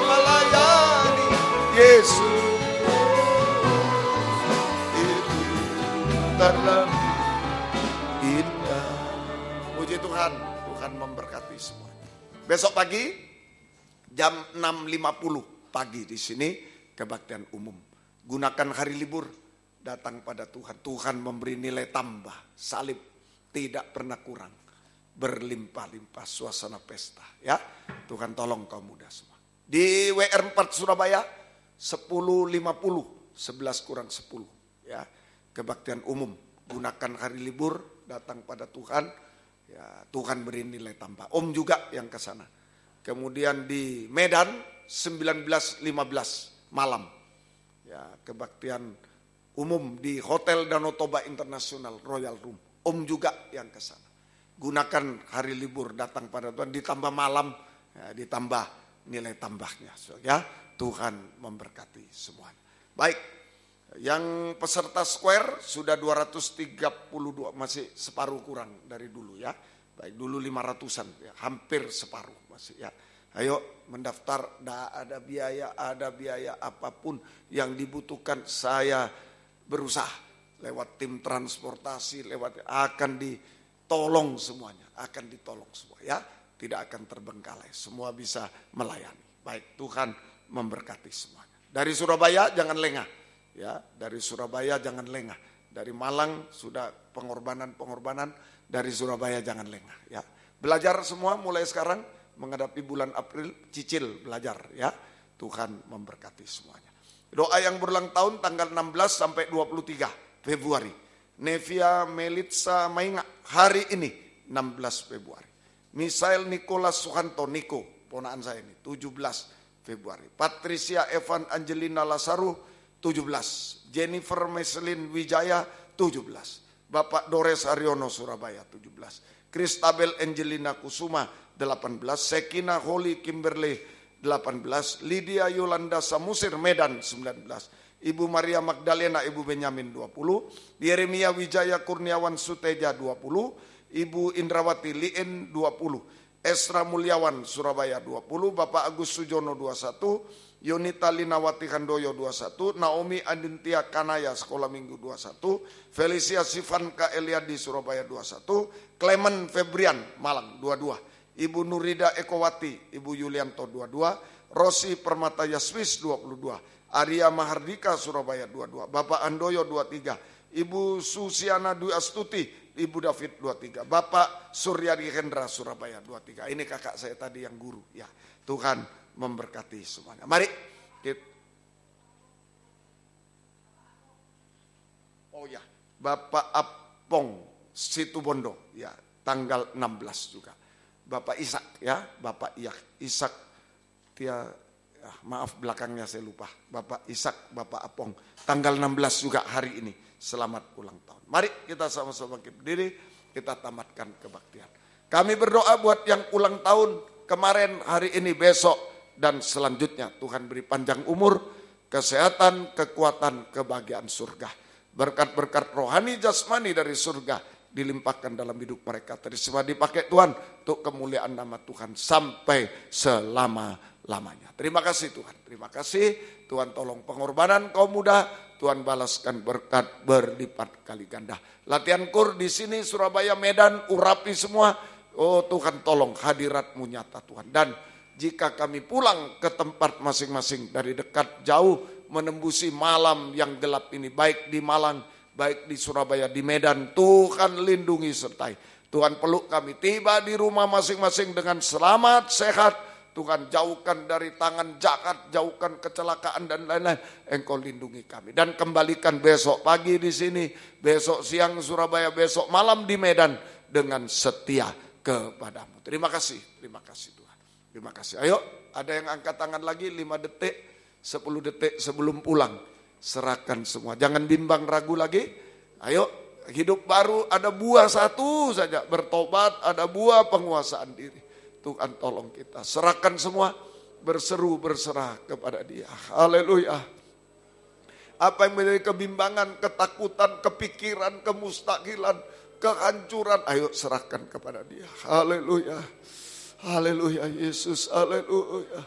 melayani Yesus, itu terlebih indah. Puji Tuhan, Tuhan memberkati semuanya. Besok pagi jam 6.50 pagi di sini kebaktian umum. Gunakan hari libur, datang pada Tuhan. Tuhan memberi nilai tambah, salib tidak pernah kurang, berlimpah-limpah suasana pesta. Ya, Tuhan tolong kaum muda semua. Di WR4 Surabaya 10.50, 11 kurang 10. Ya, kebaktian umum. Gunakan hari libur, datang pada Tuhan. Ya, Tuhan beri nilai tambah. Om juga yang ke sana. Kemudian di Medan 19.15 malam. Ya, kebaktian umum di Hotel Danau Toba International Royal Room. Om juga yang ke sana. Gunakan hari libur, datang pada Tuhan, ditambah malam, ya, ditambah nilai tambahnya. So, ya, Tuhan memberkati semuanya. Baik, yang peserta Square sudah 232, masih separuh kurang dari dulu ya. Baik, dulu 500-an, ya, hampir separuh masih ya. Ayo mendaftar, ada biaya apapun yang dibutuhkan, saya berusaha lewat tim transportasi, akan ditolong semuanya, akan ditolong semua ya, tidak akan terbengkalai, semua bisa melayani. Baik, Tuhan memberkati semuanya. Dari Surabaya jangan lengah ya, dari Surabaya jangan lengah. Dari Malang sudah pengorbanan, dari Surabaya jangan lengah ya. Belajar semua mulai sekarang. Menghadapi bulan April, cicil belajar ya. Tuhan memberkati semuanya. Doa yang berulang tahun tanggal 16 sampai 23 Februari. Nevia Melitsa Mainga hari ini 16 Februari. Misael Nicholas Suhanto Niko, ponaan saya ini 17 Februari. Patricia Evan Angelina Lasaru 17. Jennifer Meselin Wijaya 17. Bapak Dores Haryono Surabaya 17. Kristabel Angelina Kusuma 18, Sekina Holy Kimberly 18, Lydia Yolanda Samusir Medan 19, Ibu Maria Magdalena Ibu Benyamin 20, Yeremia Wijaya Kurniawan Suteja 20, Ibu Indrawati Lien 20, Esra Mulyawan Surabaya 20, Bapak Agus Sujono 21, Yonita Linawati Handoyo 21, Naomi Adintia Kanaya Sekolah Minggu 21, Felicia Sivanka Eliadi Surabaya 21, Clement Febrian Malang 22, Ibu Nurida Ekowati, Ibu Yulianto 22, Rosi Permata Yaswis 22, Arya Mahardika Surabaya 22, Bapak Andoyo 23, Ibu Susiana Dwi Astuti, Ibu David 23, Bapak Suryadi Hendra Surabaya 23. Ini kakak saya tadi yang guru ya. Tuhan memberkati semuanya. Mari kita Oh ya, Bapak Apong Situbondo, ya, tanggal 16 juga. Bapak Ishak, ya, Bapak Ishak, maaf belakangnya saya lupa. Bapak Ishak, Bapak Apong, tanggal 16 juga hari ini. Selamat ulang tahun. Mari kita sama-sama berdiri, kita tamatkan kebaktian. Kami berdoa buat yang ulang tahun kemarin, hari ini, besok, dan selanjutnya. Tuhan beri panjang umur, kesehatan, kekuatan, kebahagiaan surga. Berkat-berkat rohani jasmani dari surga dilimpahkan dalam hidup mereka. Tadi semua dipakai Tuhan untuk kemuliaan nama Tuhan sampai selama-lamanya. Terima kasih Tuhan. Terima kasih Tuhan, tolong pengorbanan kaum muda. Tuhan balaskan berkat berlipat kali ganda. Latihan kur di sini Surabaya, Medan, urapi semua. Oh Tuhan, tolong hadirat-Mu nyata Tuhan. Dan jika kami pulang ke tempat masing-masing dari dekat jauh menembusi malam yang gelap ini, baik di Malang, baik di Surabaya, di Medan, Tuhan lindungi sertai. Tuhan peluk kami tiba di rumah masing-masing dengan selamat, sehat. Tuhan jauhkan dari tangan jahat, jauhkan kecelakaan dan lain-lain. Engkau lindungi kami. Dan kembalikan besok pagi di sini, besok siang Surabaya, besok malam di Medan dengan setia kepadamu. Terima kasih Tuhan. Terima kasih. Ayo, ada yang angkat tangan lagi 5 detik, 10 detik sebelum pulang. Serahkan semua. Jangan bimbang ragu lagi. Ayo, hidup baru ada buah satu saja. Bertobat ada buah penguasaan diri. Tuhan tolong kita. Serahkan semua. Berseru, berserah kepada Dia. Haleluya. Apa yang menjadi kebimbangan, ketakutan, kepikiran, kemustahilan, kehancuran. Ayo serahkan kepada Dia. Haleluya. Haleluya Yesus. Haleluya.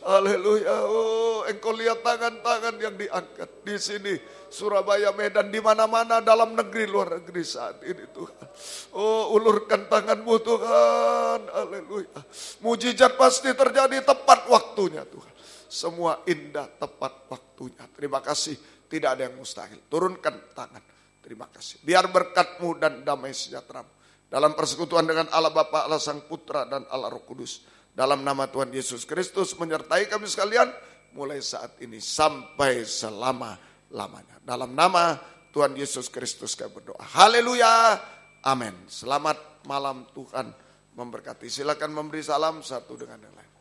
Haleluya. Oh, Engkau lihat tangan-tangan yang diangkat di sini. Surabaya, Medan, di mana-mana dalam negeri, luar negeri saat ini Tuhan. Oh, ulurkan tangan-Mu Tuhan. Haleluya. Mujizat pasti terjadi tepat waktunya Tuhan. Semua indah tepat waktunya. Terima kasih. Tidak ada yang mustahil. Turunkan tangan. Terima kasih. Biar berkat-Mu dan damai sejahtera-Mu dalam persekutuan dengan Allah Bapa, Allah Sang Putra, dan Allah Roh Kudus. Dalam nama Tuhan Yesus Kristus menyertai kami sekalian mulai saat ini sampai selama-lamanya. Dalam nama Tuhan Yesus Kristus kami berdoa. Haleluya. Amin. Selamat malam, Tuhan memberkati. Silakan memberi salam satu dengan yang lain.